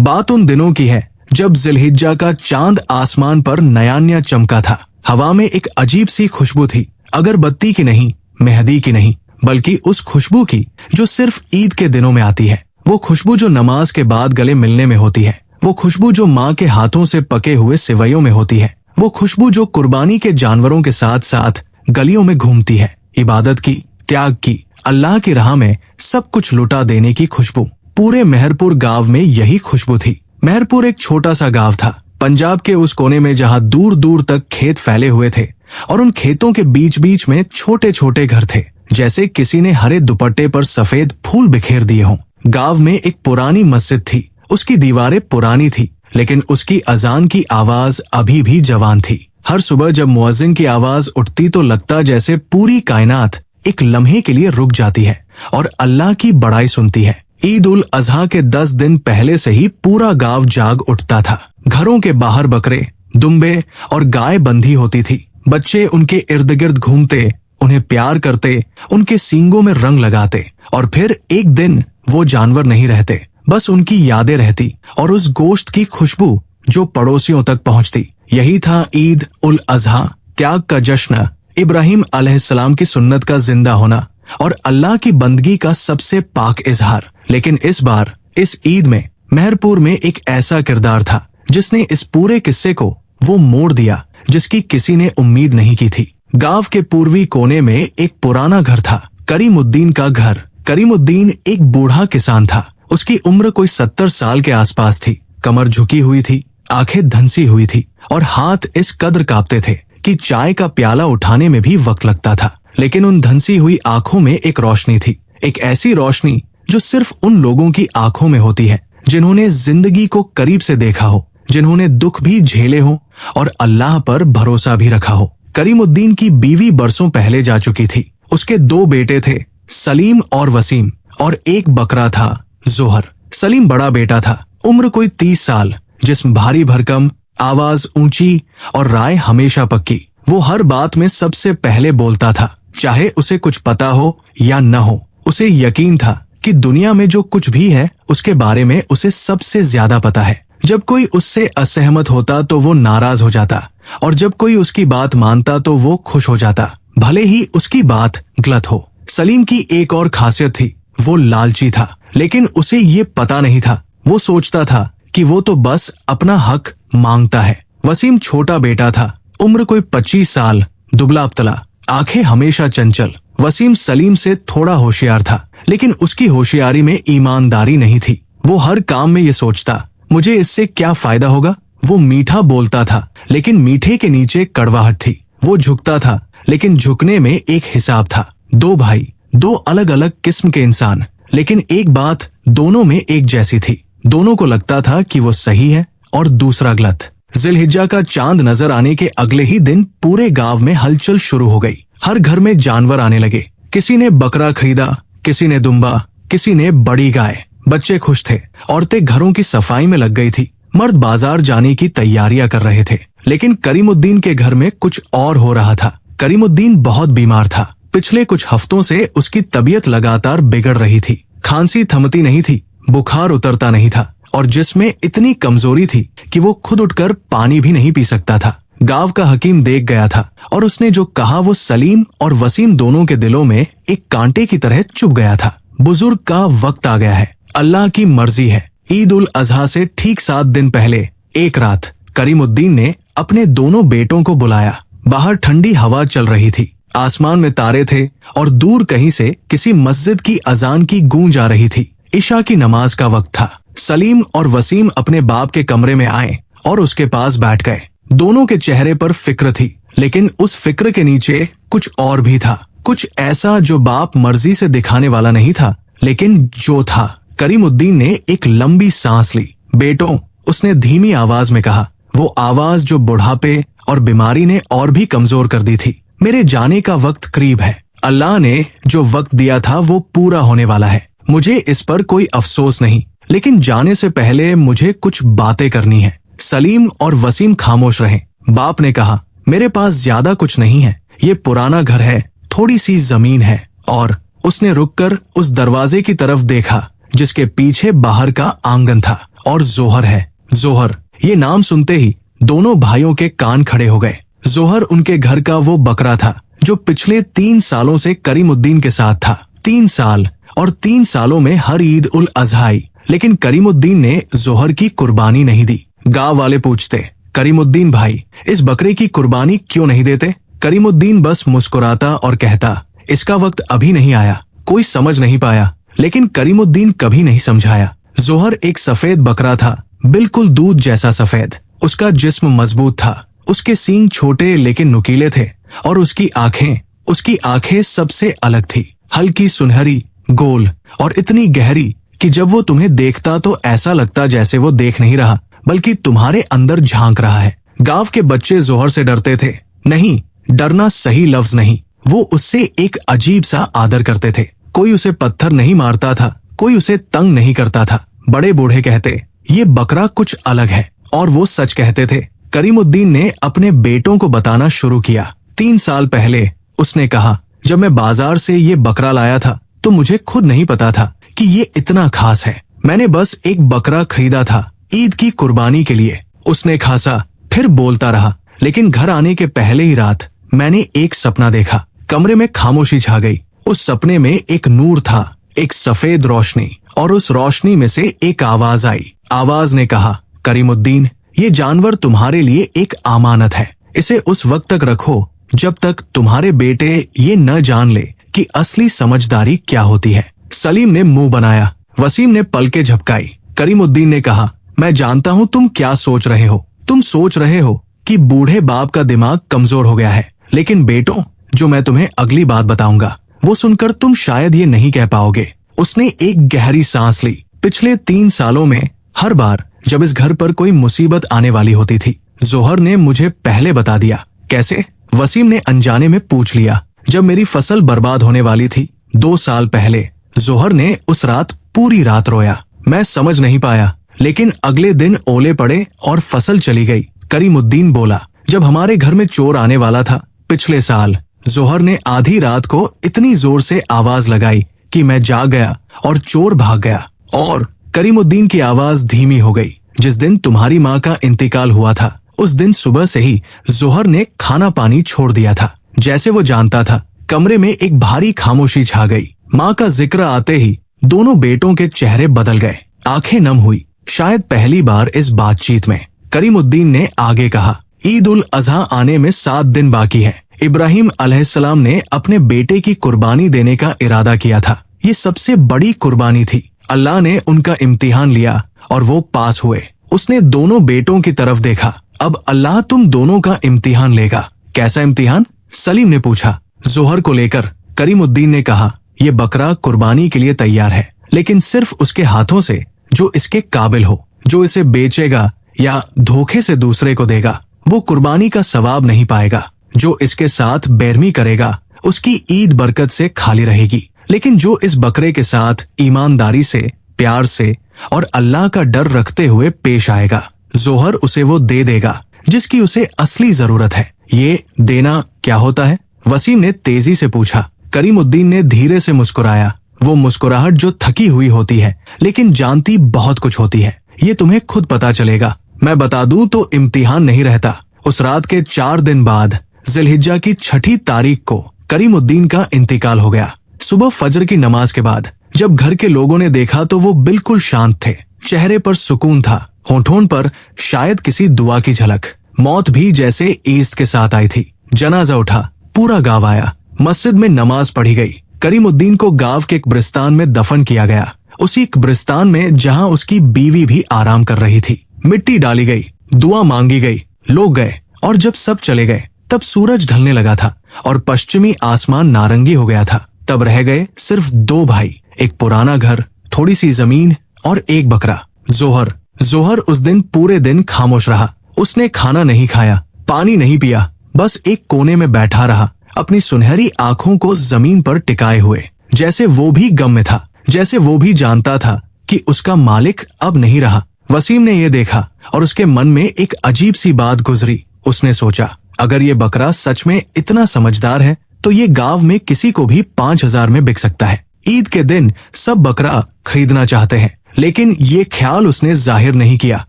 बात उन दिनों की है जब जिलहिज्जा का चांद आसमान पर नया नया चमका था। हवा में एक अजीब सी खुशबू थी, अगरबत्ती की नहीं, मेहंदी की नहीं, बल्कि उस खुशबू की जो सिर्फ ईद के दिनों में आती है। वो खुशबू जो नमाज के बाद गले मिलने में होती है। वो खुशबू जो माँ के हाथों से पके हुए सेवइयों में होती है। वो खुशबू जो कुर्बानी के जानवरों के साथ साथ गलियों में घूमती है। इबादत की, त्याग की, अल्लाह की राह में सब कुछ लुटा देने की खुशबू। पूरे मेहरपुर गांव में यही खुशबू थी। मेहरपुर एक छोटा सा गांव था, पंजाब के उस कोने में जहाँ दूर दूर तक खेत फैले हुए थे और उन खेतों के बीच बीच में छोटे छोटे घर थे, जैसे किसी ने हरे दुपट्टे पर सफेद फूल बिखेर दिए हों। गांव में एक पुरानी मस्जिद थी। उसकी दीवारें पुरानी थी, लेकिन उसकी अजान की आवाज अभी भी जवान थी। हर सुबह जब मुअज्जिन की आवाज उठती तो लगता जैसे पूरी कायनात एक लम्हे के लिए रुक जाती है और अल्लाह की बड़ाई सुनती है। ईद उल अजहा के 10 दिन पहले से ही पूरा गांव जाग उठता था। घरों के बाहर बकरे, दुम्बे और गाय बंधी होती थी। बच्चे उनके इर्द गिर्द घूमते, उन्हें प्यार करते, उनके सींगों में रंग लगाते और फिर एक दिन वो जानवर नहीं रहते, बस उनकी यादें रहती और उस गोश्त की खुशबू जो पड़ोसियों तक पहुंचती। यही था ईद उल अजहा, त्याग का जश्न, इब्राहिम अलैहिस्सलाम की सुन्नत का जिंदा होना और अल्लाह की बंदगी का सबसे पाक इजहार। लेकिन इस बार इस ईद में मेहरपुर में एक ऐसा किरदार था जिसने इस पूरे किस्से को वो मोड़ दिया जिसकी किसी ने उम्मीद नहीं की थी। गांव के पूर्वी कोने में एक पुराना घर था, करीमुद्दीन का घर। करीमुद्दीन एक बूढ़ा किसान था। उसकी उम्र कोई 70 साल के आसपास थी। कमर झुकी हुई थी, आंखें धंसी हुई थी और हाथ इस कदर कांपते थे कि चाय का प्याला उठाने में भी वक्त लगता था। लेकिन उन धंसी हुई आंखों में एक रोशनी थी, एक ऐसी रोशनी जो सिर्फ उन लोगों की आंखों में होती है जिन्होंने जिंदगी को करीब से देखा हो, जिन्होंने दुख भी झेले हो और अल्लाह पर भरोसा भी रखा हो। करीमुद्दीन की बीवी बरसों पहले जा चुकी थी। उसके 2 बेटे थे, सलीम और वसीम, और एक बकरा था, जोहर। सलीम बड़ा बेटा था, उम्र कोई 30 साल, जिस्म भारी भरकम, आवाज ऊंची और राय हमेशा पक्की। वो हर बात में सबसे पहले बोलता था, चाहे उसे कुछ पता हो या न हो। उसे यकीन था कि दुनिया में जो कुछ भी है उसके बारे में उसे सबसे ज्यादा पता है। जब कोई उससे असहमत होता तो वो नाराज हो जाता और जब कोई उसकी बात मानता तो वो खुश हो जाता, भले ही उसकी बात गलत हो। सलीम की एक और खासियत थी, वो लालची था, लेकिन उसे ये पता नहीं था। वो सोचता था कि वो तो बस अपना हक मांगता है। वसीम छोटा बेटा था, उम्र कोई 25 साल, दुबला पतला, आंखें हमेशा चंचल। वसीम सलीम से थोड़ा होशियार था, लेकिन उसकी होशियारी में ईमानदारी नहीं थी। वो हर काम में ये सोचता, मुझे इससे क्या फायदा होगा। वो मीठा बोलता था, लेकिन मीठे के नीचे कड़वाहट थी। वो झुकता था, लेकिन झुकने में एक हिसाब था। 2 भाई, 2 अलग अलग किस्म के इंसान, लेकिन एक बात दोनों में एक जैसी थी। दोनों को लगता था कि वो सही है और दूसरा गलत। जिलहिज्जा का चांद नजर आने के अगले ही दिन पूरे गांव में हलचल शुरू हो गई। हर घर में जानवर आने लगे। किसी ने बकरा खरीदा, किसी ने दुम्बा, किसी ने बड़ी गाय। बच्चे खुश थे, औरतें घरों की सफाई में लग गई थी, मर्द बाजार जाने की तैयारियां कर रहे थे। लेकिन करीमुद्दीन के घर में कुछ और हो रहा था। करीमुद्दीन बहुत बीमार था। पिछले कुछ हफ्तों से उसकी तबीयत लगातार बिगड़ रही थी। खांसी थमती नहीं थी, बुखार उतरता नहीं था और जिसमें इतनी कमजोरी थी कि वो खुद उठकर पानी भी नहीं पी सकता था। गांव का हकीम देख गया था और उसने जो कहा वो सलीम और वसीम दोनों के दिलों में एक कांटे की तरह चुभ गया था। बुजुर्ग का वक्त आ गया है, अल्लाह की मर्जी है। ईद उल अजहा से ठीक 7 दिन पहले एक रात करीमुद्दीन ने अपने दोनों बेटों को बुलाया। बाहर ठंडी हवा चल रही थी, आसमान में तारे थे और दूर कहीं से किसी मस्जिद की अजान की गूंज आ रही थी। इशा की नमाज का वक्त था। सलीम और वसीम अपने बाप के कमरे में आए और उसके पास बैठ गए। दोनों के चेहरे पर फिक्र थी, लेकिन उस फिक्र के नीचे कुछ और भी था, कुछ ऐसा जो बाप मर्जी से दिखाने वाला नहीं था, लेकिन जो था। करीमुद्दीन ने एक लंबी सांस ली। बेटों, उसने धीमी आवाज में कहा, वो आवाज जो बुढ़ापे और बीमारी ने और भी कमजोर कर दी थी। मेरे जाने का वक्त करीब है। अल्लाह ने जो वक्त दिया था वो पूरा होने वाला है। मुझे इस पर कोई अफसोस नहीं, लेकिन जाने से पहले मुझे कुछ बातें करनी है। सलीम और वसीम खामोश रहे। बाप ने कहा, मेरे पास ज्यादा कुछ नहीं है, ये पुराना घर है, थोड़ी सी जमीन है। और उसने रुककर उस दरवाजे की तरफ देखा जिसके पीछे बाहर का आंगन था और जोहर है। जोहर, ये नाम सुनते ही दोनों भाइयों के कान खड़े हो गए। जोहर उनके घर का वो बकरा था जो पिछले 3 सालों से करीमुद्दीन के साथ था। 3 साल, और 3 सालों में हर ईद उल अजहा आई, लेकिन करीमुद्दीन ने जोहर की कुर्बानी नहीं दी। गांव वाले पूछते, करीमुद्दीन भाई, इस बकरे की कुर्बानी क्यों नहीं देते? करीमुद्दीन बस मुस्कुराता और कहता, इसका वक्त अभी नहीं आया। कोई समझ नहीं पाया, लेकिन करीमुद्दीन कभी नहीं समझाया। जोहर एक सफेद बकरा था, बिल्कुल दूध जैसा सफेद। उसका जिस्म मजबूत था, उसके सींग छोटे लेकिन नुकीले थे, और उसकी आंखें सबसे अलग थी। हल्की सुनहरी, गोल और इतनी गहरी कि जब वो तुम्हें देखता तो ऐसा लगता जैसे वो देख नहीं रहा, बल्कि तुम्हारे अंदर झांक रहा है। गांव के बच्चे जोहर से डरते थे। नहीं, डरना सही लफ्ज नहीं, वो उससे एक अजीब सा आदर करते थे। कोई उसे पत्थर नहीं मारता था, कोई उसे तंग नहीं करता था। बड़े बूढ़े कहते, ये बकरा कुछ अलग है, और वो सच कहते थे। करीमुद्दीन ने अपने बेटों को बताना शुरू किया। 3 साल पहले उसने कहा, जब मैं बाजार से ये बकरा लाया था तो मुझे खुद नहीं पता था कि ये इतना खास है। मैंने बस एक बकरा खरीदा था ईद की कुर्बानी के लिए। उसने खासा, फिर बोलता रहा। लेकिन घर आने के पहले ही रात मैंने एक सपना देखा। कमरे में खामोशी छा गई। उस सपने में एक नूर था, एक सफेद रोशनी, और उस रोशनी में से एक आवाज आई। आवाज ने कहा, करीमुद्दीन, ये जानवर तुम्हारे लिए एक अमानत है। इसे उस वक्त तक रखो जब तक तुम्हारे बेटे ये न जान ले कि असली समझदारी क्या होती है। सलीम ने मुंह बनाया। वसीम ने पलकें झपकाई। करीमुद्दीन ने कहा, मैं जानता हूँ तुम क्या सोच रहे हो। तुम सोच रहे हो कि बूढ़े बाप का दिमाग कमजोर हो गया है। लेकिन बेटों, जो मैं तुम्हें अगली बात बताऊंगा वो सुनकर तुम शायद ये नहीं कह पाओगे। उसने एक गहरी सांस ली। पिछले 3 सालों में हर बार जब इस घर पर कोई मुसीबत आने वाली होती थी, जोहर ने मुझे पहले बता दिया। कैसे? वसीम ने अनजाने में पूछ लिया। जब मेरी फसल बर्बाद होने वाली थी 2 साल पहले, जोहर ने उस रात पूरी रात रोया। मैं समझ नहीं पाया, लेकिन अगले दिन ओले पड़े और फसल चली गई। करीमुद्दीन बोला, जब हमारे घर में चोर आने वाला था पिछले साल, जोहर ने आधी रात को इतनी जोर से आवाज लगाई कि मैं जाग गया और चोर भाग गया। और करीमुद्दीन की आवाज धीमी हो गई। जिस दिन तुम्हारी माँ का इंतकाल हुआ था, उस दिन सुबह से ही जोहर ने खाना पानी छोड़ दिया था। जैसे वो जानता था। कमरे में एक भारी खामोशी छा गई। माँ का जिक्र आते ही दोनों बेटों के चेहरे बदल गए। आंखें नम हुई। शायद पहली बार इस बातचीत में करीमुद्दीन ने आगे कहा, ईद उल अजहा आने में 7 दिन बाकी है। इब्राहिम अलैहिस्सलाम ने अपने बेटे की कुर्बानी देने का इरादा किया था। ये सबसे बड़ी कुर्बानी थी। अल्लाह ने उनका इम्तिहान लिया और वो पास हुए। उसने दोनों बेटों की तरफ देखा। अब अल्लाह तुम दोनों का इम्तिहान लेगा। कैसा इम्तिहान? सलीम ने पूछा। जोहर को लेकर करीमुद्दीन ने कहा, ये बकरा कुर्बानी के लिए तैयार है, लेकिन सिर्फ उसके हाथों से जो इसके काबिल हो। जो इसे बेचेगा या धोखे से दूसरे को देगा, वो कुर्बानी का सवाब नहीं पाएगा। जो इसके साथ बैरमी करेगा, उसकी ईद बरकत से खाली रहेगी। लेकिन जो इस बकरे के साथ ईमानदारी से, प्यार से और अल्लाह का डर रखते हुए पेश आएगा, जोहर उसे वो दे देगा जिसकी उसे असली जरूरत है। ये देना क्या होता है? वसीम ने तेजी से पूछा। करीमुद्दीन ने धीरे से मुस्कुराया। वो मुस्कुराहट जो थकी हुई होती है लेकिन जानती बहुत कुछ होती है। ये तुम्हें खुद पता चलेगा। मैं बता दूं तो इम्तिहान नहीं रहता। उस रात के 4 दिन बाद जिलहिज्जा की 6ठी तारीख को करीमुद्दीन का इंतकाल हो गया। सुबह फजर की नमाज के बाद जब घर के लोगों ने देखा तो वो बिल्कुल शांत थे। चेहरे पर सुकून था, होठों पर शायद किसी दुआ की झलक। मौत भी जैसे ईद के साथ आई थी। जनाजा उठा, पूरा गांव आया। मस्जिद में नमाज पढ़ी गई। करीमुद्दीन को गांव के एक कब्रिस्तान में दफन किया गया, उसी कब्रिस्तान में जहां उसकी बीवी भी आराम कर रही थी। मिट्टी डाली गई, दुआ मांगी गई, लोग गए, और जब सब चले गए तब सूरज ढलने लगा था और पश्चिमी आसमान नारंगी हो गया था। तब रह गए सिर्फ 2 भाई, एक पुराना घर, थोड़ी सी जमीन और एक बकरा। जोहर उस दिन पूरे दिन खामोश रहा। उसने खाना नहीं खाया, पानी नहीं पिया, बस एक कोने में बैठा रहा, अपनी सुनहरी आंखों को जमीन पर टिकाए हुए, जैसे वो भी गम में था, जैसे वो भी जानता था कि उसका मालिक अब नहीं रहा। वसीम ने ये देखा और उसके मन में एक अजीब सी बात गुजरी। उसने सोचा, अगर ये बकरा सच में इतना समझदार है तो ये गांव में किसी को भी 5000 में बिक सकता है। ईद के दिन सब बकरा खरीदना चाहते हैं, लेकिन ये ख्याल उसने जाहिर नहीं किया।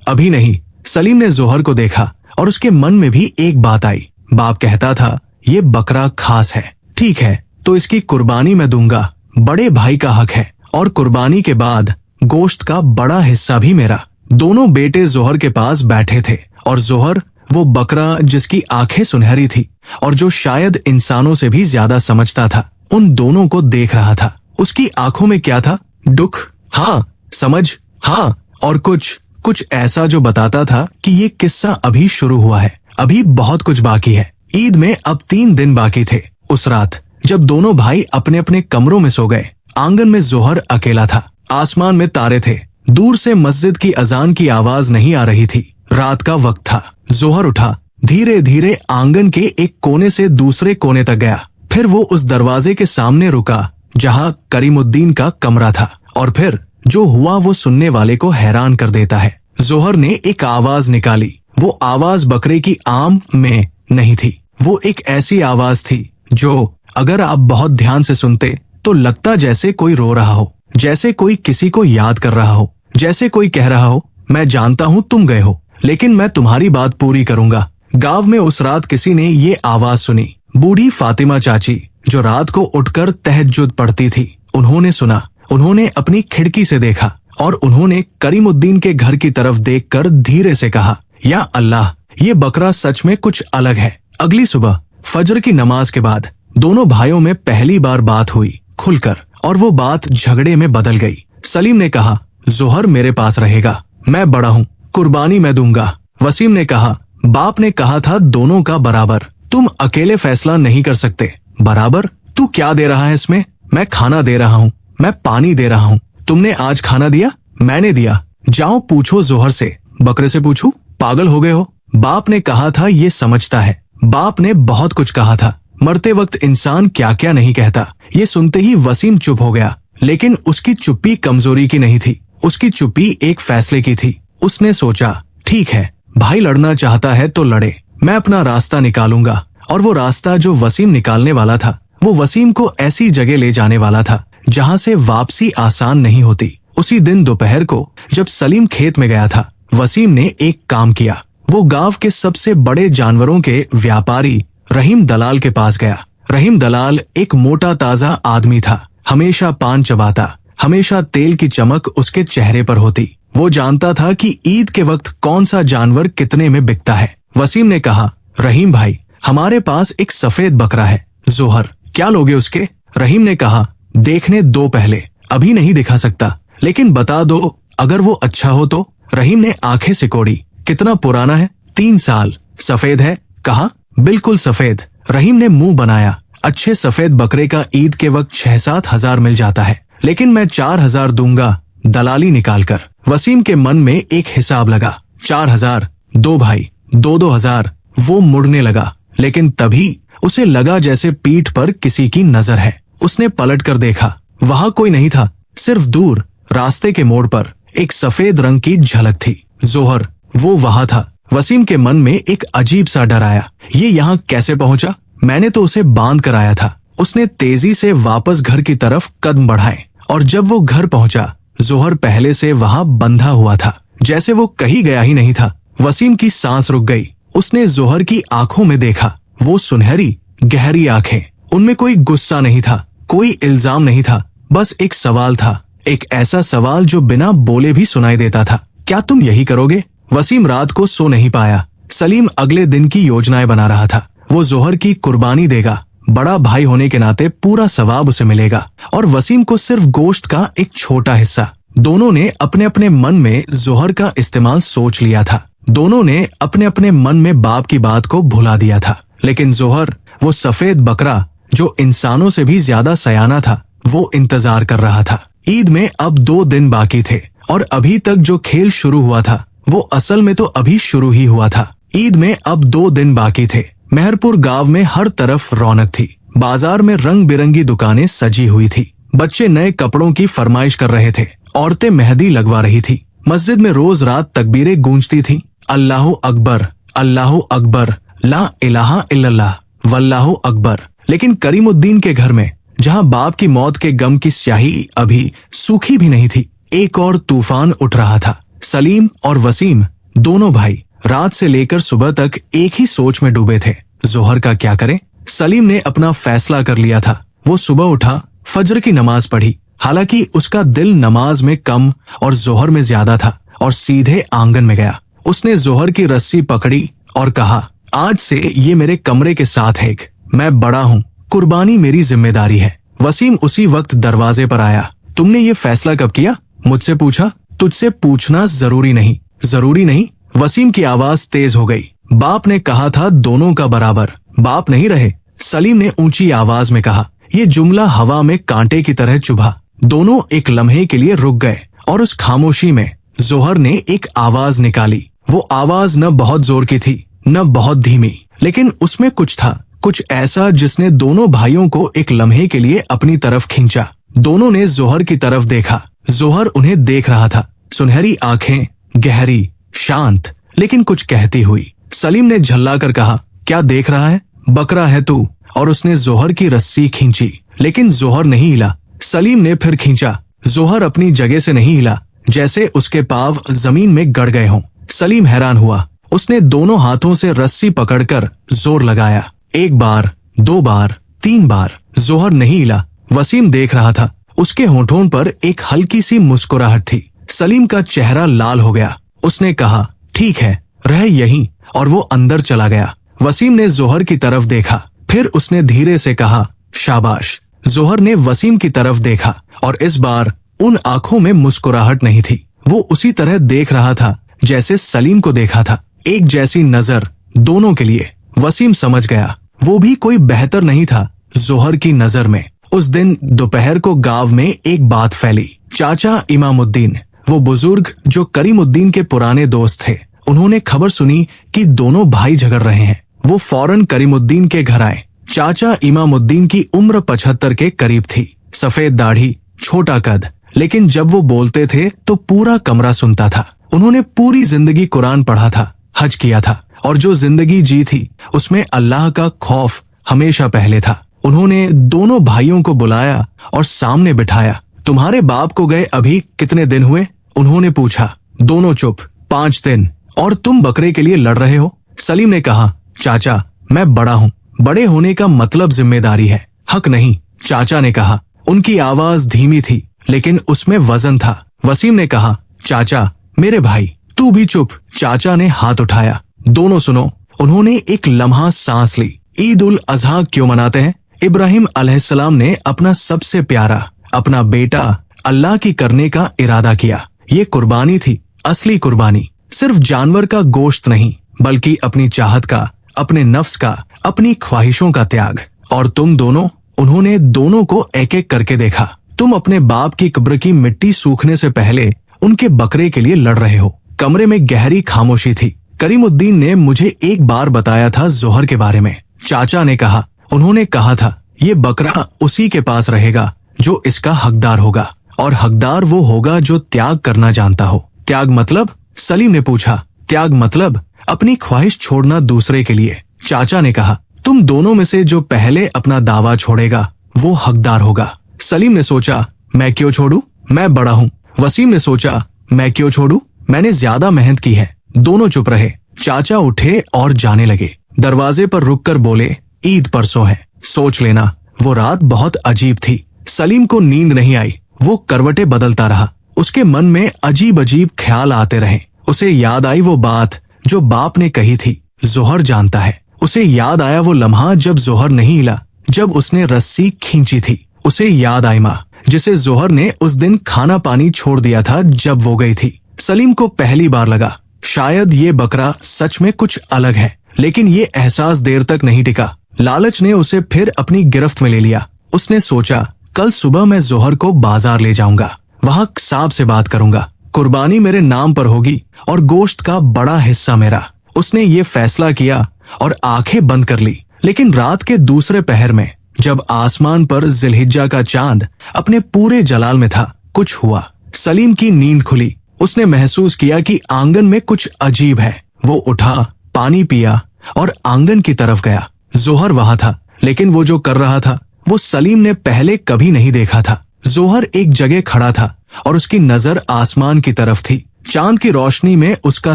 अभी नहीं। सलीम ने जोहर को देखा और उसके मन में भी एक बात आई। बाप कहता था ये बकरा खास है, ठीक है तो इसकी कुर्बानी मैं दूंगा, बड़े भाई का हक है और कुर्बानी के बाद गोश्त का बड़ा हिस्सा भी मेरा। दोनों बेटे जोहर के पास बैठे थे और जोहर वो बकरा जिसकी आंखें सुनहरी थी और जो शायद इंसानों से भी ज्यादा समझता था, उन दोनों को देख रहा था। उसकी आंखों में क्या था? दुख, हाँ, समझ, हाँ, और कुछ ऐसा जो बताता था कि ये किस्सा अभी शुरू हुआ है, अभी बहुत कुछ बाकी है। ईद में अब 3 दिन बाकी थे। उस रात जब दोनों भाई अपने अपने कमरों में सो गए, आंगन में जोहर अकेला था। आसमान में तारे थे। दूर से मस्जिद की अजान की आवाज नहीं आ रही थी। रात का वक्त था। जोहर उठा, धीरे धीरे आंगन के एक कोने से दूसरे कोने तक गया। फिर वो उस दरवाजे के सामने रुका जहाँ करीमुद्दीन का कमरा था, और फिर जो हुआ वो सुनने वाले को हैरान कर देता है। जोहर ने एक आवाज निकाली। वो आवाज बकरे की आम में नहीं थी। वो एक ऐसी आवाज थी जो अगर आप बहुत ध्यान से सुनते तो लगता जैसे कोई रो रहा हो, जैसे कोई किसी को याद कर रहा हो, जैसे कोई कह रहा हो मैं जानता हूँ तुम गए हो, लेकिन मैं तुम्हारी बात पूरी करूंगा। गांव में उस रात किसी ने ये आवाज सुनी। बूढ़ी फातिमा चाची जो रात को उठकर तहज्जुद पढ़ती थी, उन्होंने सुना। उन्होंने अपनी खिड़की से देखा और उन्होंने करीमुद्दीन के घर की तरफ देखकर धीरे से कहा, या अल्लाह, ये बकरा सच में कुछ अलग है। अगली सुबह फजर की नमाज के बाद दोनों भाइयों में पहली बार बात हुई खुलकर, और वो बात झगड़े में बदल गई। सलीम ने कहा, जोहर मेरे पास रहेगा, मैं बड़ा हूँ, कुर्बानी मैं दूंगा। वसीम ने कहा, बाप ने कहा था दोनों का बराबर, तुम अकेले फैसला नहीं कर सकते। बराबर? तू क्या दे रहा है इसमें? मैं खाना दे रहा हूँ, मैं पानी दे रहा हूँ। तुमने आज खाना दिया? मैंने दिया। जाओ पूछो जोहर से। बकरे से पूछूं? पागल हो गए हो? बाप ने कहा था ये समझता है। बाप ने बहुत कुछ कहा था। मरते वक्त इंसान क्या क्या नहीं कहता। ये सुनते ही वसीम चुप हो गया, लेकिन उसकी चुप्पी कमजोरी की नहीं थी। उसकी चुप्पी एक फैसले की थी। उसने सोचा, ठीक है, भाई लड़ना चाहता है तो लड़े, मैं अपना रास्ता निकालूंगा। और वो रास्ता जो वसीम निकालने वाला था, वो वसीम को ऐसी जगह ले जाने वाला था जहाँ से वापसी आसान नहीं होती। उसी दिन दोपहर को जब सलीम खेत में गया था, वसीम ने एक काम किया। वो गांव के सबसे बड़े जानवरों के व्यापारी रहीम दलाल के पास गया। रहीम दलाल एक मोटा ताजा आदमी था। हमेशा पान चबाता, हमेशा तेल की चमक उसके चेहरे पर होती। वो जानता था कि ईद के वक्त कौन सा जानवर कितने में बिकता है। वसीम ने कहा, रहीम भाई, हमारे पास एक सफेद बकरा है। जोहर, क्या लोगे उसके? रहीम ने कहा, देखने दो पहले, अभी नहीं दिखा सकता, लेकिन बता दो अगर वो अच्छा हो तो। रहीम ने आंखें सिकोड़ी। कितना पुराना है? 3 साल। सफेद है? कहा, बिल्कुल सफेद। रहीम ने मुंह बनाया। अच्छे सफेद बकरे का ईद के वक्त 6-7 हजार मिल जाता है, लेकिन मैं 4,000 दूंगा दलाली निकालकर। वसीम के मन में एक हिसाब लगा। 4,000, 2 भाई, 2-2 हजार। वो मुड़ने लगा, लेकिन तभी उसे लगा जैसे पीठ पर किसी की नजर है। उसने पलट कर देखा। वहां कोई नहीं था, सिर्फ दूर रास्ते के मोड़ पर एक सफेद रंग की झलक थी। जोहर, वो वहां था। वसीम के मन में एक अजीब सा डर आया। ये यहाँ कैसे पहुंचा? मैंने तो उसे बांध कर आया था। उसने तेजी से वापस घर की तरफ कदम बढ़ाए, और जब वो घर पहुंचा, जोहर पहले से वहां बंधा हुआ था, जैसे वो कहीं गया ही नहीं था। वसीम की सांस रुक गई। उसने जोहर की आंखों में देखा। वो सुनहरी गहरी आंखें, उनमें कोई गुस्सा नहीं था, कोई इल्जाम नहीं था, बस एक सवाल था। एक ऐसा सवाल जो बिना बोले भी सुनाई देता था। क्या तुम यही करोगे? वसीम रात को सो नहीं पाया। सलीम अगले दिन की योजनाएं बना रहा था। वो जोहर की कुर्बानी देगा, बड़ा भाई होने के नाते पूरा सवाब उसे मिलेगा, और वसीम को सिर्फ गोश्त का एक छोटा हिस्सा। दोनों ने अपने अपने मन में जोहर का इस्तेमाल सोच लिया था। दोनों ने अपने अपने मन में बाप की बात को भुला दिया था। लेकिन जोहर, वो सफेद बकरा जो इंसानों से भी ज्यादा सयाना था, वो इंतजार कर रहा था। ईद में अब 2 दिन बाकी थे, और अभी तक जो खेल शुरू हुआ था वो असल में तो अभी शुरू ही हुआ था। ईद में अब 2 दिन बाकी थे। मेहरपुर गांव में हर तरफ रौनक थी। बाजार में रंग बिरंगी दुकानें सजी हुई थी। बच्चे नए कपड़ों की फरमाइश कर रहे थे। औरतें मेहंदी लगवा रही थी। मस्जिद में रोज रात तकबीरें गूंजती थी। अल्लाहु अकबर, अल्लाहु अकबर, ला इलाहा इल्लल्लाह, वल्लाहु अकबर। लेकिन करीमुद्दीन के घर में, जहां बाप की मौत के गम की स्याही अभी सूखी भी नहीं थी, एक और तूफान उठ रहा था। सलीम और वसीम दोनों भाई रात से लेकर सुबह तक एक ही सोच में डूबे थे, जोहर का क्या करें। सलीम ने अपना फैसला कर लिया था। वो सुबह उठा, फजर की नमाज पढ़ी, हालांकि उसका दिल नमाज में कम और जोहर में ज्यादा था, और सीधे आंगन में गया। उसने जोहर की रस्सी पकड़ी और कहा, आज से ये मेरे कमरे के साथ है। मैं बड़ा हूँ, कुर्बानी मेरी जिम्मेदारी है। वसीम उसी वक्त दरवाजे पर आया। तुमने ये फैसला कब किया? मुझसे पूछा। तुझसे पूछना जरूरी नहीं। जरूरी नहीं? वसीम की आवाज तेज हो गई। बाप ने कहा था दोनों का बराबर। बाप नहीं रहे, सलीम ने ऊंची आवाज में कहा। ये जुमला हवा में कांटे की तरह चुभा। दोनों एक लम्हे के लिए रुक गए, और उस खामोशी में जोहर ने एक आवाज निकाली। वो आवाज न बहुत जोर की थी, न बहुत धीमी, लेकिन उसमें कुछ था, कुछ ऐसा जिसने दोनों भाइयों को एक लम्हे के लिए अपनी तरफ खींचा। दोनों ने जोहर की तरफ देखा। जोहर उन्हें देख रहा था, सुनहरी आंखें, गहरी, शांत, लेकिन कुछ कहती हुई। सलीम ने झल्लाकर कहा, क्या देख रहा है? बकरा है तू। और उसने जोहर की रस्सी खींची, लेकिन जोहर नहीं हिला। सलीम ने फिर खींचा। जोहर अपनी जगह से नहीं हिला, जैसे उसके पांव जमीन में गड़ गए हों। सलीम हैरान हुआ। उसने दोनों हाथों से रस्सी पकड़कर जोर लगाया। एक बार, दो बार, तीन बार। जोहर नहीं हिला। वसीम देख रहा था। उसके होठों पर एक हल्की सी मुस्कुराहट थी। सलीम का चेहरा लाल हो गया। उसने कहा, ठीक है, रह यहीं, और वो अंदर चला गया। वसीम ने जोहर की तरफ देखा, फिर उसने धीरे से कहा, शाबाश। जोहर ने वसीम की तरफ देखा, और इस बार उन आंखों में मुस्कुराहट नहीं थी। वो उसी तरह देख रहा था जैसे सलीम को देखा था। एक जैसी नजर दोनों के लिए। वसीम समझ गया, वो भी कोई बेहतर नहीं था जोहर की नजर में। उस दिन दोपहर को गांव में एक बात फैली। चाचा इमामुद्दीन, वो बुजुर्ग जो करीमुद्दीन के पुराने दोस्त थे, उन्होंने खबर सुनी कि दोनों भाई झगड़ रहे हैं। वो फौरन करीमुद्दीन के घर आए। चाचा इमामुद्दीन की उम्र 75 के करीब थी। सफेद दाढ़ी, छोटा कद, लेकिन जब वो बोलते थे तो पूरा कमरा सुनता था। उन्होंने पूरी जिंदगी कुरान पढ़ा था, हज किया था, और जो जिंदगी जी थी उसमें अल्लाह का खौफ हमेशा पहले था। उन्होंने दोनों भाइयों को बुलाया और सामने बिठाया। तुम्हारे बाप को गए अभी कितने दिन हुए? उन्होंने पूछा। दोनों चुप। 5 दिन। और तुम बकरे के लिए लड़ रहे हो? सलीम ने कहा, चाचा, मैं बड़ा हूँ। बड़े होने का मतलब जिम्मेदारी है, हक नहीं। चाचा ने कहा। उनकी आवाज धीमी थी, लेकिन उसमें वजन था। वसीम ने कहा, चाचा, मेरे भाई, तू भी चुप। चाचा ने हाथ उठाया। दोनों सुनो। उन्होंने एक लम्हा सांस ली। ईद उल अजहा क्यों मनाते हैं? इब्राहिम अलैहिस्सलाम ने अपना सबसे प्यारा, अपना बेटा अल्लाह की करने का इरादा किया। ये कुर्बानी थी, असली कुर्बानी। सिर्फ जानवर का गोश्त नहीं, बल्कि अपनी चाहत का, अपने नफ्स का, अपनी ख्वाहिशों का त्याग। और तुम दोनों? उन्होंने दोनों को एक एक करके देखा। तुम अपने बाप की कब्र की मिट्टी सूखने से पहले उनके बकरे के लिए लड़ रहे हो। कमरे में गहरी खामोशी थी। करीमुद्दीन ने मुझे एक बार बताया था जोहर के बारे में। चाचा ने कहा, उन्होंने कहा था, ये बकरा उसी के पास रहेगा जो इसका हकदार होगा, और हकदार वो होगा जो त्याग करना जानता हो। त्याग मतलब? सलीम ने पूछा। त्याग मतलब अपनी ख्वाहिश छोड़ना दूसरे के लिए। चाचा ने कहा, तुम दोनों में से जो पहले अपना दावा छोड़ेगा वो हकदार होगा। सलीम ने सोचा, मैं क्यों छोड़ू? मैं बड़ा हूँ। वसीम ने सोचा, मैं क्यों छोड़ू? मैंने ज्यादा मेहनत की है। दोनों चुप रहे। चाचा उठे और जाने लगे। दरवाजे पर रुककर बोले, ईद परसों है, सोच लेना। वो रात बहुत अजीब थी। सलीम को नींद नहीं आई। वो करवटें बदलता रहा। उसके मन में अजीब अजीब ख्याल आते रहे। उसे याद आई वो बात जो बाप ने कही थी, जोहर जानता है। उसे याद आया वो लम्हा जब जोहर नहीं हिला, जब उसने रस्सी खींची थी। उसे याद आई माँ, जिसे जोहर ने उस दिन खाना पानी छोड़ दिया था जब वो गई थी। सलीम को पहली बार लगा, शायद ये बकरा सच में कुछ अलग है। लेकिन ये एहसास देर तक नहीं टिका। लालच ने उसे फिर अपनी गिरफ्त में ले लिया। उसने सोचा, कल सुबह मैं जोहर को बाजार ले जाऊंगा, वहाँ साहब से बात करूंगा। कुर्बानी मेरे नाम पर होगी और गोश्त का बड़ा हिस्सा मेरा। उसने ये फैसला किया और आंखें बंद कर ली। लेकिन रात के दूसरे पहर में, जब आसमान पर जिलहिज्जा का चांद अपने पूरे जलाल में था, कुछ हुआ। सलीम की नींद खुली। उसने महसूस किया कि आंगन में कुछ अजीब है। वो उठा, पानी पिया और आंगन की तरफ गया। जोहर वहां था, लेकिन वो जो कर रहा था वो सलीम ने पहले कभी नहीं देखा था। जोहर एक जगह खड़ा था और उसकी नजर आसमान की तरफ थी। चांद की रोशनी में उसका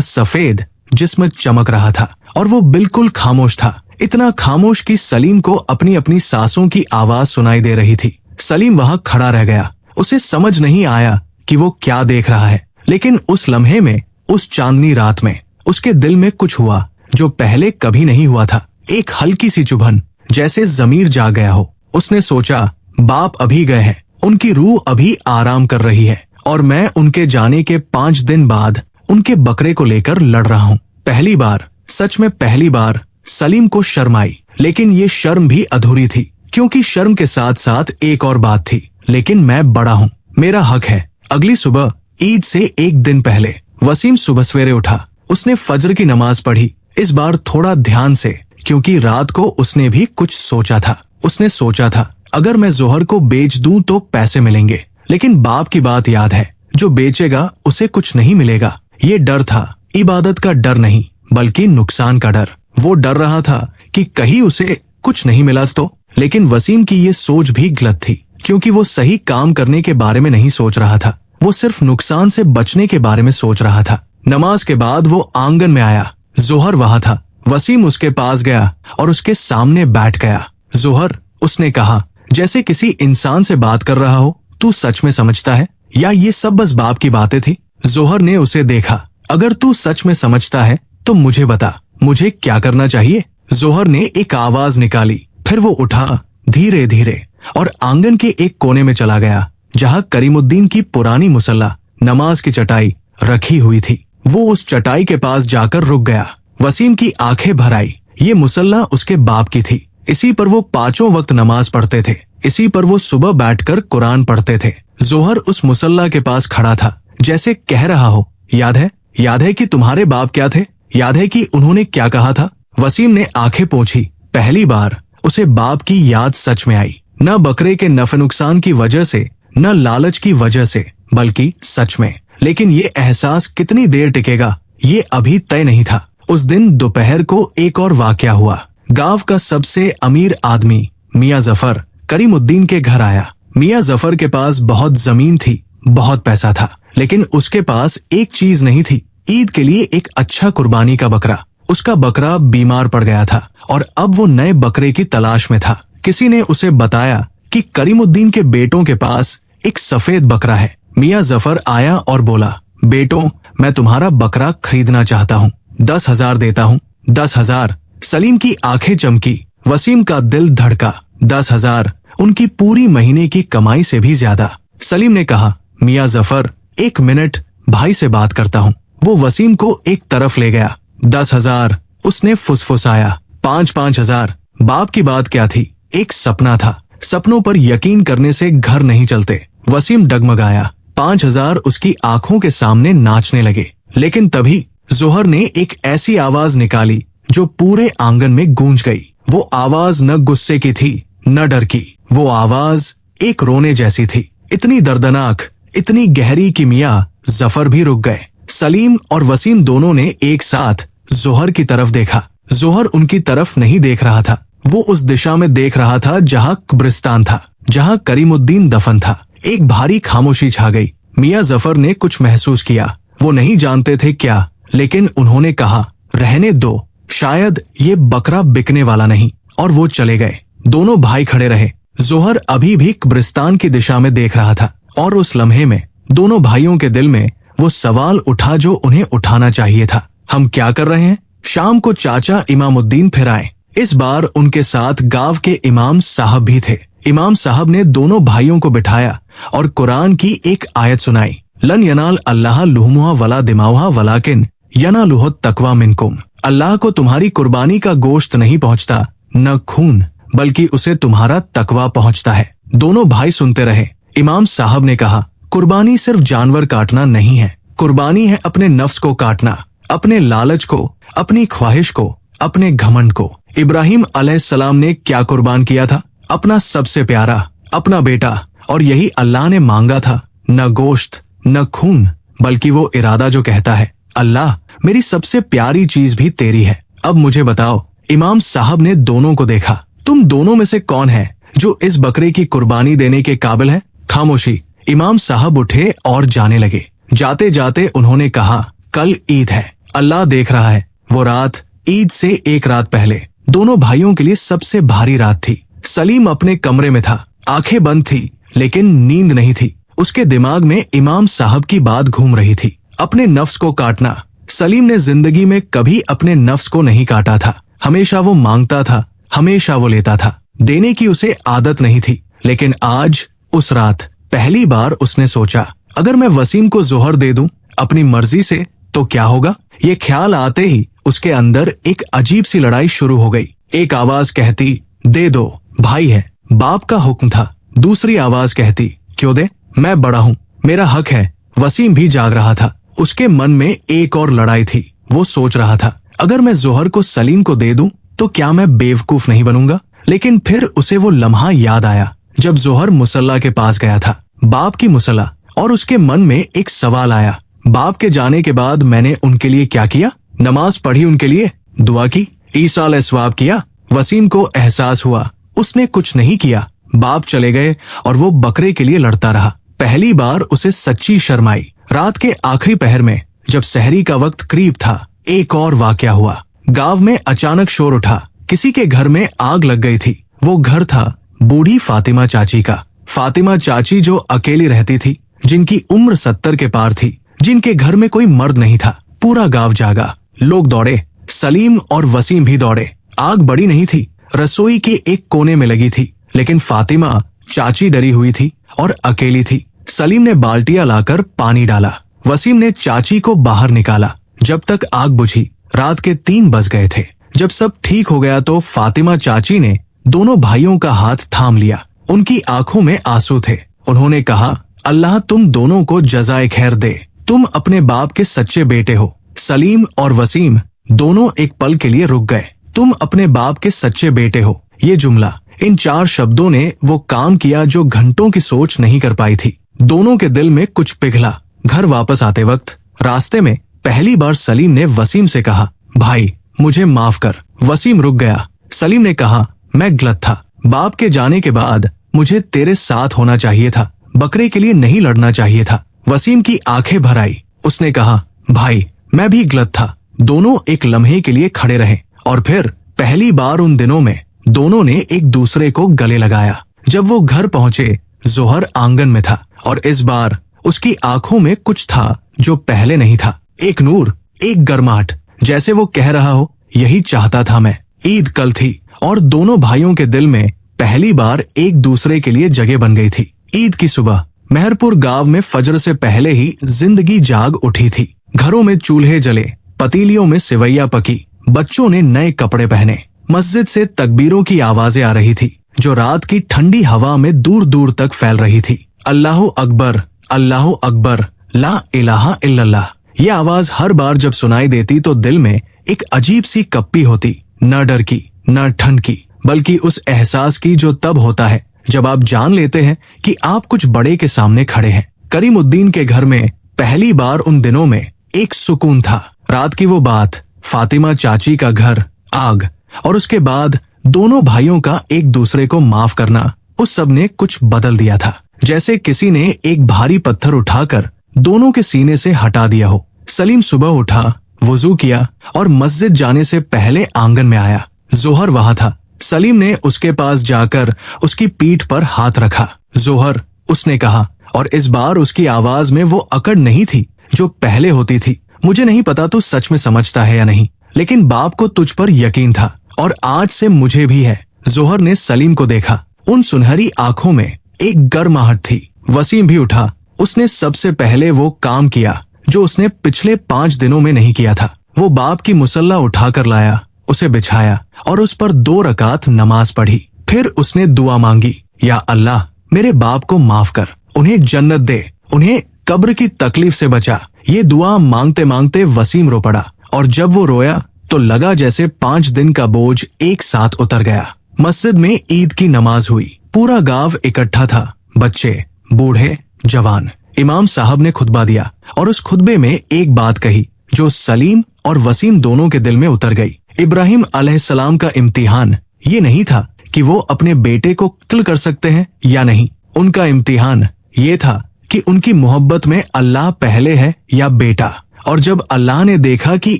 सफेद जिस्म चमक रहा था और वो बिल्कुल खामोश था, इतना खामोश कि सलीम को अपनी अपनी सांसों की आवाज सुनाई दे रही थी। सलीम वहां खड़ा रह गया। उसे समझ नहीं आया कि वो क्या देख रहा है, लेकिन उस लम्हे में, उस चांदनी रात में उसके दिल में कुछ हुआ जो पहले कभी नहीं हुआ था। एक हल्की सी चुभन, जैसे जमीर जाग गया हो। उसने सोचा, बाप अभी गए हैं, उनकी रूह अभी आराम कर रही है और मैं उनके जाने के 5 दिन बाद उनके बकरे को लेकर लड़ रहा हूँ। पहली बार, सच में पहली बार सलीम को शर्म आई, लेकिन ये शर्म भी अधूरी थी, क्योंकि शर्म के साथ साथ एक और बात थी, लेकिन मैं बड़ा हूँ, मेरा हक है। अगली सुबह, ईद से एक दिन पहले, वसीम सुबह सवेरे उठा। उसने फजर की नमाज पढ़ी, इस बार थोड़ा ध्यान से, क्योंकि रात को उसने भी कुछ सोचा था। उसने सोचा था, अगर मैं जोहर को बेच दूं तो पैसे मिलेंगे, लेकिन बाप की बात याद है, जो बेचेगा उसे कुछ नहीं मिलेगा। ये डर था, इबादत का डर नहीं, बल्कि नुकसान का डर। वो डर रहा था कि कहीं उसे कुछ नहीं मिला तो। लेकिन वसीम की ये सोच भी गलत थी, क्योंकि वो सही काम करने के बारे में नहीं सोच रहा था, वो सिर्फ नुकसान से बचने के बारे में सोच रहा था। नमाज के बाद वो आंगन में आया। जोहर वहां था। वसीम उसके पास गया और उसके सामने बैठ गया। जोहर, उसने कहा, जैसे किसी इंसान से बात कर रहा हो, तू सच में समझता है या ये सब बस बाप की बातें थी? जोहर ने उसे देखा। अगर तू सच में समझता है तो मुझे बता, मुझे क्या करना चाहिए? जोहर ने एक आवाज निकाली। फिर वो उठा धीरे धीरे और आंगन के एक कोने में चला गया, जहां करीमुद्दीन की पुरानी मुसल्ला, नमाज की चटाई रखी हुई थी। वो उस चटाई के पास जाकर रुक गया। वसीम की आंखें भर आई। ये मुसल्ला उसके बाप की थी। इसी पर वो 5 वक्त नमाज पढ़ते थे। इसी पर वो सुबह बैठकर कुरान पढ़ते थे। जोहर उस मुसल्ला के पास खड़ा था, जैसे कह रहा हो, याद है? याद है कि तुम्हारे बाप क्या थे? याद है कि उन्होंने क्या कहा था? वसीम ने आंखें पोंछी। पहली बार उसे बाप की याद सच में आई, न बकरे के नफे नुकसान की वजह से, न लालच की वजह से, बल्कि सच में। लेकिन ये एहसास कितनी देर टिकेगा, ये अभी तय नहीं था। उस दिन दोपहर को एक और वाकया हुआ। गांव का सबसे अमीर आदमी मियां जफर करीमुद्दीन के घर आया। मियां जफर के पास बहुत जमीन थी, बहुत पैसा था, लेकिन उसके पास एक चीज नहीं थी, ईद के लिए एक अच्छा कुर्बानी का बकरा। उसका बकरा बीमार पड़ गया था और अब वो नए बकरे की तलाश में था। किसी ने उसे बताया कि करीमुद्दीन के बेटों के पास एक सफेद बकरा है। मियां जफर आया और बोला, बेटों, मैं तुम्हारा बकरा खरीदना चाहता हूँ, 10,000 देता हूँ। 10,000? सलीम की आंखें चमकी, वसीम का दिल धड़का। 10,000 उनकी पूरी महीने की कमाई से भी ज्यादा। सलीम ने कहा, मियां जफर, 1 मिनट, भाई से बात करता हूँ। वो वसीम को एक तरफ ले गया। 10,000 उसने फुसफुसाया। 5,000 बाप की बात क्या थी, एक सपना था। सपनों पर यकीन करने से घर नहीं चलते। वसीम डगमगाया। 5,000 उसकी आंखों के सामने नाचने लगे। लेकिन तभी जोहर ने एक ऐसी आवाज निकाली जो पूरे आंगन में गूंज गई। वो आवाज न गुस्से की थी, न डर की। वो आवाज एक रोने जैसी थी, इतनी दर्दनाक, इतनी गहरी कि मियां जफर भी रुक गए। सलीम और वसीम दोनों ने एक साथ जोहर की तरफ देखा। जोहर उनकी तरफ नहीं देख रहा था, वो उस दिशा में देख रहा था जहां कब्रिस्तान था, जहां करीमुद्दीन दफन था। एक भारी खामोशी छा गई। मियां जफर ने कुछ महसूस किया, वो नहीं जानते थे क्या, लेकिन उन्होंने कहा, रहने दो, शायद ये बकरा बिकने वाला नहीं, और वो चले गए। दोनों भाई खड़े रहे। जोहर अभी भी कब्रिस्तान की दिशा में देख रहा था, और उस लम्हे में दोनों भाइयों के दिल में वो सवाल उठा जो उन्हें उठाना चाहिए था। हम क्या कर रहे हैं? शाम को चाचा इमामुद्दीन फिर आए। इस बार उनके साथ गांव के इमाम साहब भी थे। इमाम साहब ने दोनों भाइयों को बिठाया और कुरान की एक आयत सुनाई, लन यनाल अल्लाह लुहुमुहा वला दिमाउहा वलाकिन यनालुहु तकवा मिनकुम। अल्लाह को तुम्हारी कुर्बानी का गोश्त नहीं पहुंचता, न खून, बल्कि उसे तुम्हारा तकवा पहुंचता है। दोनों भाई सुनते रहे। इमाम साहब ने कहा, कुर्बानी सिर्फ जानवर काटना नहीं है, कुर्बानी है अपने नफ्स को काटना, अपने लालच को, अपनी ख्वाहिश को, अपने घमंड को। इब्राहिम अलैहिस्सलाम ने क्या कुर्बान किया था? अपना सबसे प्यारा, अपना बेटा। और यही अल्लाह ने मांगा था, न गोश्त, न खून, बल्कि वो इरादा जो कहता है, अल्लाह मेरी सबसे प्यारी चीज भी तेरी है। अब मुझे बताओ। इमाम साहब ने दोनों को देखा, तुम दोनों में से कौन है जो इस बकरे की कुर्बानी देने के काबिल है? खामोशी। इमाम साहब उठे और जाने लगे। जाते जाते उन्होंने कहा, कल ईद है, अल्लाह देख रहा है। वो रात ईद से एक रात पहले दोनों भाइयों के लिए सबसे भारी रात थी। सलीम अपने कमरे में था, आंखें बंद थी लेकिन नींद नहीं थी। उसके दिमाग में इमाम साहब की बात घूम रही थी, अपने नफ्स को काटना। सलीम ने जिंदगी में कभी अपने नफ्स को नहीं काटा था। हमेशा वो मांगता था, हमेशा वो लेता था। देने की उसे आदत नहीं थी। लेकिन आज उस रात पहली बार उसने सोचा, अगर मैं वसीम को जोहर दे दूं अपनी मर्जी से तो क्या होगा। ये ख्याल आते ही उसके अंदर एक अजीब सी लड़ाई शुरू हो गई। एक आवाज कहती, दे दो, भाई है, बाप का हुक्म था। दूसरी आवाज कहती, क्यों दे, मैं बड़ा हूँ, मेरा हक है। वसीम भी जाग रहा था। उसके मन में एक और लड़ाई थी। वो सोच रहा था, अगर मैं जोहर को सलीम को दे दूं तो क्या मैं बेवकूफ नहीं बनूंगा। लेकिन फिर उसे वो लम्हा याद आया जब जोहर मुसल्ला के पास गया था, बाप की मुसल्ला, और उसके मन में एक सवाल आया, बाप के जाने के बाद मैंने उनके लिए क्या किया। नमाज पढ़ी, उनके लिए दुआ की, ईसा अलैहिस्सलाम किया। वसीम को एहसास हुआ उसने कुछ नहीं किया। बाप चले गए और वो बकरे के लिए लड़ता रहा। पहली बार उसे सच्ची शर्म आई। रात के आखिरी पहर में जब सहरी का वक्त करीब था, एक और वाकया हुआ। गांव में अचानक शोर उठा, किसी के घर में आग लग गई थी। वो घर था बूढ़ी फातिमा चाची का। फातिमा चाची जो अकेली रहती थी, जिनकी उम्र 70 के पार थी, जिनके घर में कोई मर्द नहीं था। पूरा गांव जागा, लोग दौड़े, सलीम और वसीम भी दौड़े। आग बड़ी नहीं थी, रसोई के एक कोने में लगी थी, लेकिन फातिमा चाची डरी हुई थी और अकेली थी। सलीम ने बाल्टियां लाकर पानी डाला, वसीम ने चाची को बाहर निकाला। जब तक आग बुझी रात के 3 बज गए थे। जब सब ठीक हो गया तो फातिमा चाची ने दोनों भाइयों का हाथ थाम लिया। उनकी आंखों में आंसू थे। उन्होंने कहा, अल्लाह तुम दोनों को जज़ाए खैर दे, तुम अपने बाप के सच्चे बेटे हो। सलीम और वसीम दोनों एक पल के लिए रुक गए। तुम अपने बाप के सच्चे बेटे हो, ये जुमला, इन 4 शब्दों ने वो काम किया जो घंटों की सोच नहीं कर पाई थी। दोनों के दिल में कुछ पिघला। घर वापस आते वक्त रास्ते में पहली बार सलीम ने वसीम से कहा, भाई मुझे माफ कर। वसीम रुक गया। सलीम ने कहा, मैं गलत था। बाप के जाने के बाद मुझे तेरे साथ होना चाहिए था, बकरे के लिए नहीं लड़ना चाहिए था। वसीम की आंखें भर आई। उसने कहा, भाई मैं भी गलत था। दोनों एक लम्हे के लिए खड़े रहे और फिर पहली बार उन दिनों में दोनों ने एक दूसरे को गले लगाया। जब वो घर पहुंचे, जोहर आंगन में था और इस बार उसकी आंखों में कुछ था जो पहले नहीं था। एक नूर, एक गर्माहट, जैसे वो कह रहा हो, यही चाहता था मैं। ईद कल थी और दोनों भाइयों के दिल में पहली बार एक दूसरे के लिए जगह बन गई थी। ईद की सुबह मेहरपुर गांव में फजर से पहले ही जिंदगी जाग उठी थी। घरों में चूल्हे जले, पतीलियों में सेवैया पकी, बच्चों ने नए कपड़े पहने। मस्जिद से तकबीरों की आवाजें आ रही थी जो रात की ठंडी हवा में दूर दूर तक फैल रही थी। अल्लाहु अकबर, अल्लाहु अकबर, ला इलाहा इल्लल्लाह। ये आवाज हर बार जब सुनाई देती तो दिल में एक अजीब सी कप्पी होती, न डर की, न ठंड की, बल्कि उस एहसास की जो तब होता है जब आप जान लेते हैं कि आप कुछ बड़े के सामने खड़े हैं। करीमुद्दीन के घर में पहली बार उन दिनों में एक सुकून था। रात की वो बात, फातिमा चाची का घर, आग और उसके बाद दोनों भाइयों का एक दूसरे को माफ करना, उस सब ने कुछ बदल दिया था। जैसे किसी ने एक भारी पत्थर उठाकर दोनों के सीने से हटा दिया हो। सलीम सुबह उठा, वुजू किया और मस्जिद जाने से पहले आंगन में आया। जोहर वहां था। सलीम ने उसके पास जाकर उसकी पीठ पर हाथ रखा। जोहर, उसने कहा, और इस बार उसकी आवाज में वो अकड़ नहीं थी जो पहले होती थी। मुझे नहीं पता तू सच में समझता है या नहीं, लेकिन बाप को तुझ पर यकीन था और आज से मुझे भी है। जोहर ने सलीम को देखा। उन सुनहरी आंखों में एक गर्माहट थी। वसीम भी उठा। उसने सबसे पहले वो काम किया जो उसने पिछले 5 दिनों में नहीं किया था। वो बाप की मुसल्ला उठाकर लाया, उसे बिछाया और उस पर 2 रकात नमाज पढ़ी। फिर उसने दुआ मांगी, या अल्लाह मेरे बाप को माफ कर, उन्हें जन्नत दे, उन्हें कब्र की तकलीफ से बचा। ये दुआ मांगते मांगते वसीम रो पड़ा और जब वो रोया तो लगा जैसे 5 दिन का बोझ एक साथ उतर गया। मस्जिद में ईद की नमाज हुई। पूरा गांव इकट्ठा था, बच्चे, बूढ़े, जवान। इमाम साहब ने खुतबा दिया और उस खुतबे में एक बात कही जो सलीम और वसीम दोनों के दिल में उतर गई। इब्राहिम अलैहिस्सलाम का इम्तिहान ये नहीं था कि वो अपने बेटे को कत्ल कर सकते हैं या नहीं। उनका इम्तिहान ये था कि उनकी मोहब्बत में अल्लाह पहले है या बेटा। और जब अल्लाह ने देखा कि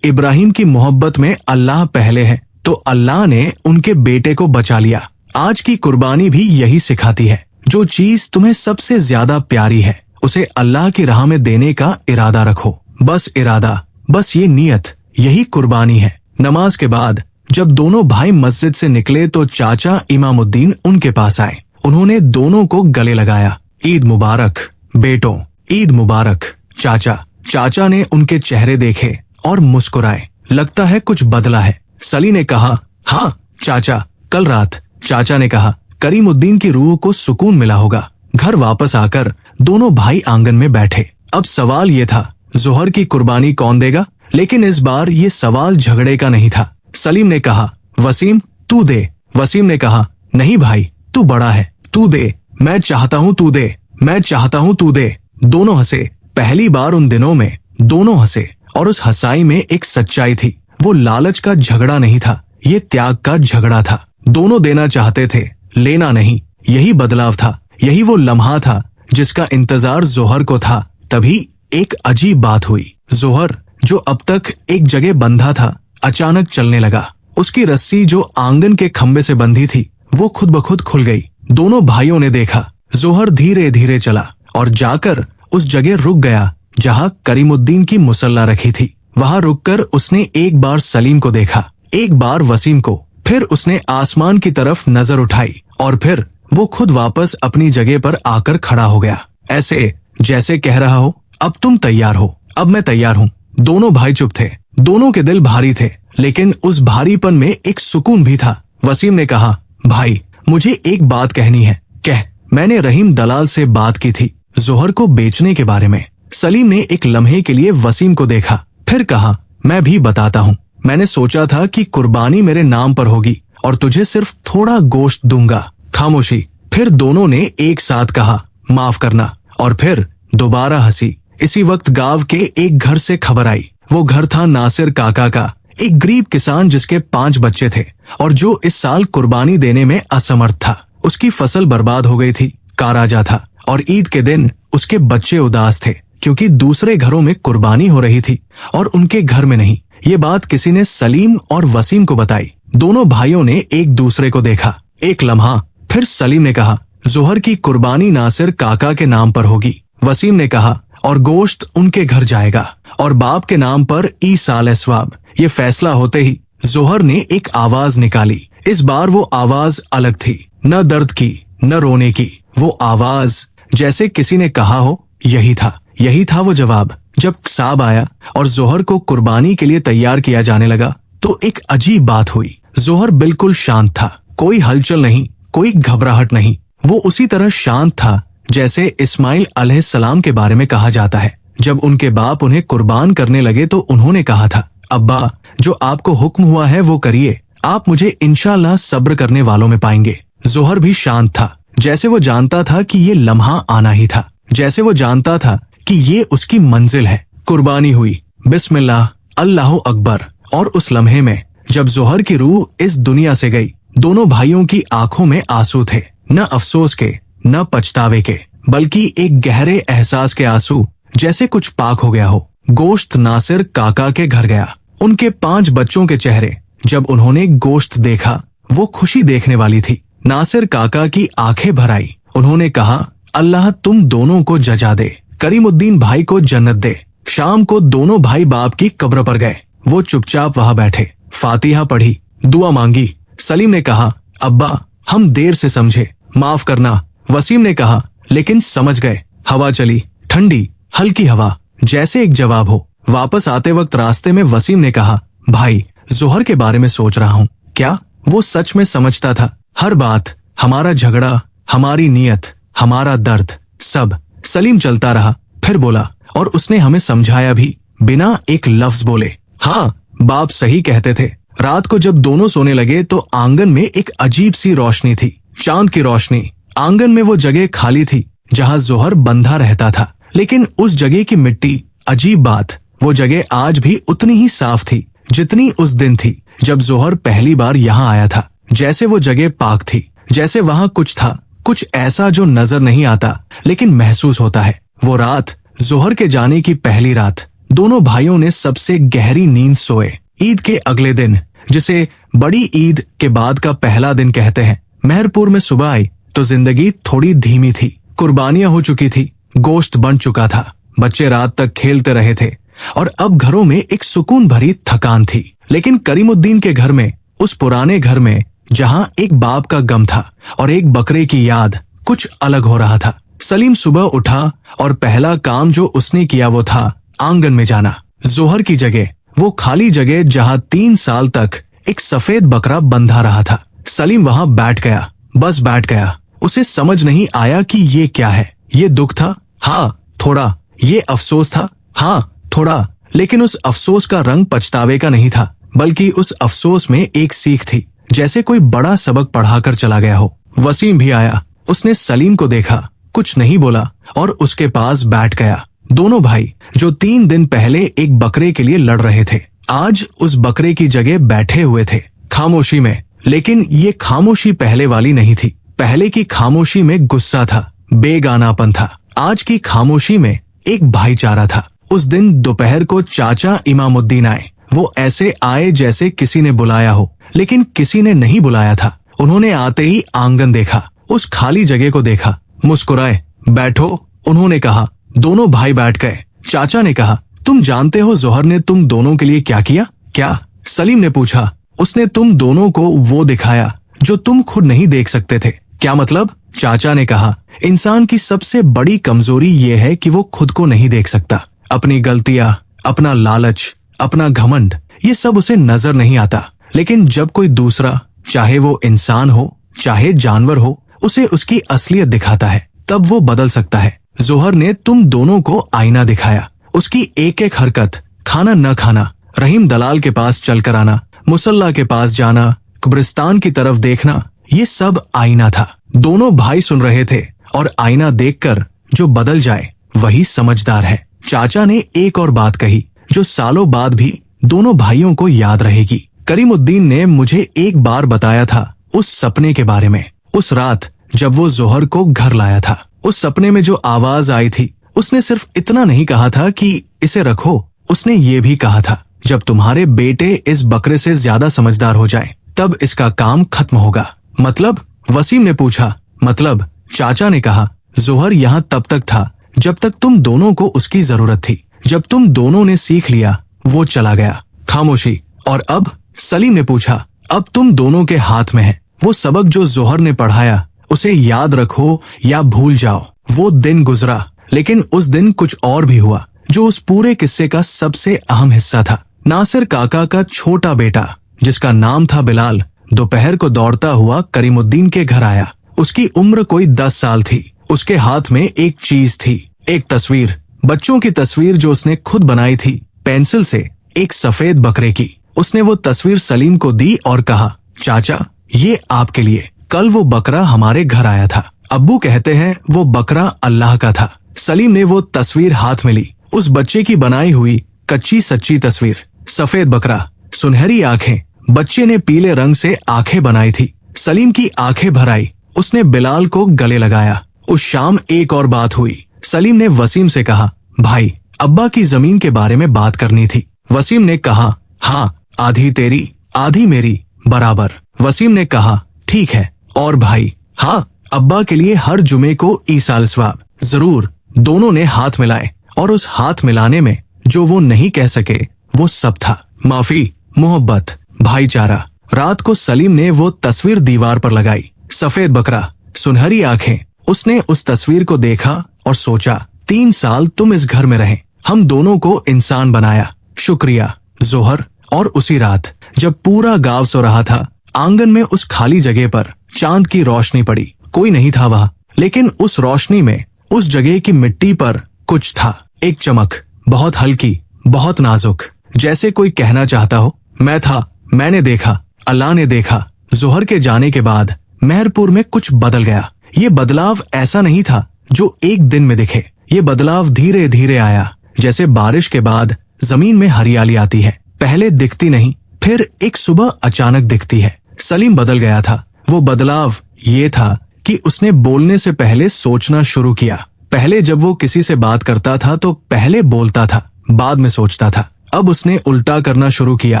इब्राहिम की मोहब्बत में अल्लाह पहले है तो अल्लाह ने उनके बेटे को बचा लिया। आज की कुर्बानी भी यही सिखाती है, जो चीज तुम्हें सबसे ज्यादा प्यारी है उसे अल्लाह की राह में देने का इरादा रखो। बस इरादा, बस ये नियत, यही कुर्बानी है। नमाज के बाद जब दोनों भाई मस्जिद से निकले तो चाचा इमामुद्दीन उनके पास आए। उन्होंने दोनों को गले लगाया। ईद मुबारक बेटों, ईद मुबारक। चाचा ने उनके चेहरे देखे और मुस्कुराए। लगता है कुछ बदला है। सली ने कहा, हाँ चाचा, कल रात। चाचा ने कहा, करीमुद्दीन की रूह को सुकून मिला होगा। घर वापस आकर दोनों भाई आंगन में बैठे। अब सवाल ये था, जोहर की कुर्बानी कौन देगा? लेकिन इस बार ये सवाल झगड़े का नहीं था। सलीम ने कहा, वसीम तू दे। वसीम ने कहा, नहीं भाई, तू बड़ा है, तू दे। मैं चाहता हूँ तू दे, मैं चाहता हूँ तू दे। दोनों हंसे। पहली बार उन दिनों में दोनों हंसे और उस हंसाई में एक सच्चाई थी। वो लालच का झगड़ा नहीं था, ये त्याग का झगड़ा था। दोनों देना चाहते थे, लेना नहीं। यही बदलाव था, यही वो लम्हा था जिसका इंतजार जोहर को था। तभी एक अजीब बात हुई। जोहर, जो अब तक एक जगह बंधा था, अचानक चलने लगा। उसकी रस्सी जो आंगन के खंबे से बंधी थी वो खुद ब खुद खुल गई। दोनों भाइयों ने देखा। जोहर धीरे धीरे चला और जाकर उस जगह रुक गया जहां करीमुद्दीन की मुसल्ला रखी थी। वहां रुककर उसने एक बार सलीम को देखा, एक बार वसीम को, फिर उसने आसमान की तरफ नजर उठाई और फिर वो खुद वापस अपनी जगह पर आकर खड़ा हो गया, ऐसे जैसे कह रहा हो, अब तुम तैयार हो, अब मैं तैयार हूँ। दोनों भाई चुप थे। दोनों के दिल भारी थे, लेकिन उस भारीपन में एक सुकून भी था। वसीम ने कहा, भाई मुझे एक बात कहनी है। कह। मैंने रहीम दलाल से बात की थी जोहर को बेचने के बारे में। सलीम ने एक लम्हे के लिए वसीम को देखा, फिर कहा, मैं भी बताता हूँ। मैंने सोचा था कि कुर्बानी मेरे नाम पर होगी और तुझे सिर्फ थोड़ा गोश्त दूंगा। खामोशी। फिर दोनों ने एक साथ कहा, माफ करना, और फिर दोबारा हंसी। इसी वक्त गांव के एक घर से खबर आई। वो घर था नासिर काका का, एक गरीब किसान जिसके 5 बच्चे थे और जो इस साल कुर्बानी देने में असमर्थ था। उसकी फसल बर्बाद हो गई थी, काराजा था और ईद के दिन उसके बच्चे उदास थे क्योंकि दूसरे घरों में कुर्बानी हो रही थी और उनके घर में नहीं। ये बात किसी ने सलीम और वसीम को बताई। दोनों भाइयों ने एक दूसरे को देखा। एक लम्हा, फिर सलीम ने कहा, जोहर की कुर्बानी नासिर काका के नाम पर होगी। वसीम ने कहा, और गोश्त उनके घर जाएगा और बाप के नाम पर ईसाल सवाब। ये फैसला होते ही जोहर ने एक आवाज निकाली। इस बार वो आवाज अलग थी, न दर्द की न रोने की। वो आवाज जैसे किसी ने कहा हो, यही था वो जवाब। जब साब आया और जोहर को कुर्बानी के लिए तैयार किया जाने लगा तो एक अजीब बात हुई। जोहर बिल्कुल शांत था, कोई हलचल नहीं, कोई घबराहट नहीं। वो उसी तरह शांत था जैसे इस्माइल अलैहिस्सलाम के बारे में कहा जाता है। जब उनके बाप उन्हें कुर्बान करने लगे तो उन्होंने कहा था, अब्बा जो आपको हुक्म हुआ है वो करिए, आप मुझे इंशाअल्लाह सब्र करने वालों में पाएंगे। जोहर भी शांत था, जैसे वो जानता था कि ये लम्हा आना ही था, जैसे वो जानता था कि ये उसकी मंजिल है। कुर्बानी हुई, बिस्मिल्लाह, अल्लाहु अकबर। और उस लम्हे में जब जोहर की रूह इस दुनिया से गई, दोनों भाइयों की आंखों में आंसू थे, न अफसोस के न पछतावे के, बल्कि एक गहरे एहसास के आंसू, जैसे कुछ पाक हो गया हो। गोश्त नासिर काका के घर गया। उनके 5 बच्चों के चेहरे जब उन्होंने गोश्त देखा वो खुशी देखने वाली थी। नासिर काका की आंखें भर आई। उन्होंने कहा, अल्लाह तुम दोनों को जजा दे, करीमुद्दीन भाई को जन्नत दे। शाम को दोनों भाई बाप की कब्र पर गए। वो चुपचाप वहां बैठे, फातिहा पढ़ी, दुआ मांगी। सलीम ने कहा, अब्बा हम देर से समझे, माफ करना। वसीम ने कहा, लेकिन समझ गए। हवा चली, ठंडी हल्की हवा, जैसे एक जवाब हो। वापस आते वक्त रास्ते में वसीम ने कहा, भाई जोहर के बारे में सोच रहा हूँ। क्या वो सच में समझता था हर बात? हमारा झगड़ा, हमारी नियत, हमारा दर्द, सब। सलीम चलता रहा, फिर बोला, और उसने हमें समझाया भी, बिना एक लफ्ज बोले। हाँ, बाप सही कहते थे। रात को जब दोनों सोने लगे तो आंगन में एक अजीब सी रोशनी थी, चांद की रोशनी। आंगन में वो जगह खाली थी जहां जोहर बंधा रहता था, लेकिन उस जगह की मिट्टी, अजीब बात, वो जगह आज भी उतनी ही साफ थी जितनी उस दिन थी जब जोहर पहली बार यहाँ आया था। जैसे वो जगह पाक थी, जैसे वहां कुछ था, कुछ ऐसा जो नजर नहीं आता लेकिन महसूस होता है। वो रात जोहर के जाने की पहली रात। दोनों भाइयों ने सबसे गहरी नींद सोए। ईद के अगले दिन, जिसे बड़ी ईद के बाद का पहला दिन कहते हैं, मेहरपुर में सुबह आई तो जिंदगी थोड़ी धीमी थी। कुर्बानियां हो चुकी थी, गोश्त बन चुका था, बच्चे रात तक खेलते रहे थे और अब घरों में एक सुकून भरी थकान थी। लेकिन करीमुद्दीन के घर में, उस पुराने घर में जहां एक बाप का गम था और एक बकरे की याद, कुछ अलग हो रहा था। सलीम सुबह उठा और पहला काम जो उसने किया वो था आंगन में जाना। जोहर की जगह, वो खाली जगह जहां 3 साल तक एक सफेद बकरा बंधा रहा था। सलीम वहां बैठ गया, बस बैठ गया। उसे समझ नहीं आया कि ये क्या है। ये दुख था, हाँ थोड़ा। ये अफसोस था, हाँ थोड़ा। लेकिन उस अफसोस का रंग पछतावे का नहीं था, बल्कि उस अफसोस में एक सीख थी, जैसे कोई बड़ा सबक पढ़ाकर चला गया हो। वसीम भी आया। उसने सलीम को देखा, कुछ नहीं बोला और उसके पास बैठ गया। दोनों भाई जो 3 दिन पहले एक बकरे के लिए लड़ रहे थे, आज उस बकरे की जगह बैठे हुए थे, खामोशी में। लेकिन ये खामोशी पहले वाली नहीं थी। पहले की खामोशी में गुस्सा था, बेगानापन था। आज की खामोशी में एक भाईचारा था। उस दिन दोपहर को चाचा इमामुद्दीन आए। वो ऐसे आए जैसे किसी ने बुलाया हो, लेकिन किसी ने नहीं बुलाया था। उन्होंने आते ही आंगन देखा, उस खाली जगह को देखा, मुस्कुराए। बैठो, उन्होंने कहा। दोनों भाई बैठ गए। चाचा ने कहा, तुम जानते हो जोहर ने तुम दोनों के लिए क्या किया? क्या? सलीम ने पूछा। उसने तुम दोनों को वो दिखाया जो तुम खुद नहीं देख सकते थे। क्या मतलब? चाचा ने कहा, इंसान की सबसे बड़ी कमजोरी ये है कि वो खुद को नहीं देख सकता। अपनी गलतियां, अपना लालच, अपना घमंड, ये सब उसे नजर नहीं आता। लेकिन जब कोई दूसरा, चाहे वो इंसान हो चाहे जानवर हो, उसे उसकी असलियत दिखाता है, तब वो बदल सकता है। जोहर ने तुम दोनों को आईना दिखाया। उसकी एक एक हरकत, खाना न खाना, रहीम दलाल के पास चलकर आना, मुसल्ला के पास जाना, कब्रिस्तान की तरफ देखना, ये सब आईना था। दोनों भाई सुन रहे थे और आईना देखकर जो बदल जाए वही समझदार है। चाचा ने एक और बात कही जो सालों बाद भी दोनों भाइयों को याद रहेगी। करीमुद्दीन ने मुझे एक बार बताया था उस सपने के बारे में। उस रात जब वो जोहर को घर लाया था, उस सपने में जो आवाज आई थी, उसने सिर्फ इतना नहीं कहा था कि इसे रखो। उसने ये भी कहा था, जब तुम्हारे बेटे इस बकरे से ज्यादा समझदार हो जाए तब इसका काम खत्म होगा। मतलब? वसीम ने पूछा। मतलब? चाचा ने कहा, जोहर यहाँ तब तक था जब तक तुम दोनों को उसकी जरूरत थी। जब तुम दोनों ने सीख लिया, वो चला गया। खामोशी। और अब? सलीम ने पूछा। अब तुम दोनों के हाथ में है। वो सबक जो जोहर ने पढ़ाया, उसे याद रखो या भूल जाओ। वो दिन गुजरा, लेकिन उस दिन कुछ और भी हुआ जो उस पूरे किस्से का सबसे अहम हिस्सा था। नासिर काका का छोटा बेटा, जिसका नाम था बिलाल, दोपहर को दौड़ता हुआ करीमुद्दीन के घर आया। उसकी उम्र कोई 10 साल थी। उसके हाथ में एक चीज थी, एक तस्वीर, बच्चों की तस्वीर जो उसने खुद बनाई थी, पेंसिल से, एक सफेद बकरे की। उसने वो तस्वीर सलीम को दी और कहा, चाचा ये आपके लिए। कल वो बकरा हमारे घर आया था। अब्बू कहते हैं वो बकरा अल्लाह का था। सलीम ने वो तस्वीर हाथ में ली, उस बच्चे की बनाई हुई कच्ची सच्ची तस्वीर। सफेद बकरा, सुनहरी आंखें, बच्चे ने पीले रंग से आंखें बनाई थी। सलीम की आंखें भर आई। उसने बिलाल को गले लगाया। उस शाम एक और बात हुई। सलीम ने वसीम से कहा, भाई अब्बा की जमीन के बारे में बात करनी थी। वसीम ने कहा, हाँ, आधी तेरी आधी मेरी बराबर। वसीम ने कहा, ठीक है। और भाई? हाँ, अब्बा के लिए हर जुमे को ईसाल सवाब। जरूर। दोनों ने हाथ मिलाए और उस हाथ मिलाने में जो वो नहीं कह सके वो सब था। माफी, मोहब्बत, भाईचारा। रात को सलीम ने वो तस्वीर दीवार पर लगाई। सफेद बकरा, सुनहरी आंखें। उसने उस तस्वीर को देखा और सोचा, 3 साल तुम इस घर में रहे, हम दोनों को इंसान बनाया। शुक्रिया जोहर। और उसी रात जब पूरा गांव सो रहा था, आंगन में उस खाली जगह पर चांद की रोशनी पड़ी। कोई नहीं था वहाँ, लेकिन उस रोशनी में, उस जगह की मिट्टी पर कुछ था। एक चमक, बहुत हल्की, बहुत नाजुक, जैसे कोई कहना चाहता हो, मैं था, मैंने देखा, अल्लाह ने देखा। जोहर के जाने के बाद मेहरपुर में कुछ बदल गया। ये बदलाव ऐसा नहीं था जो एक दिन में दिखे। ये बदलाव धीरे धीरे आया, जैसे बारिश के बाद जमीन में हरियाली आती है। पहले दिखती नहीं, फिर एक सुबह अचानक दिखती है। सलीम बदल गया था। वो बदलाव ये था कि कि उसने बोलने से पहले सोचना शुरू किया। पहले जब वो किसी से बात करता था तो पहले बोलता था, बाद में सोचता था। अब उसने उल्टा करना शुरू किया,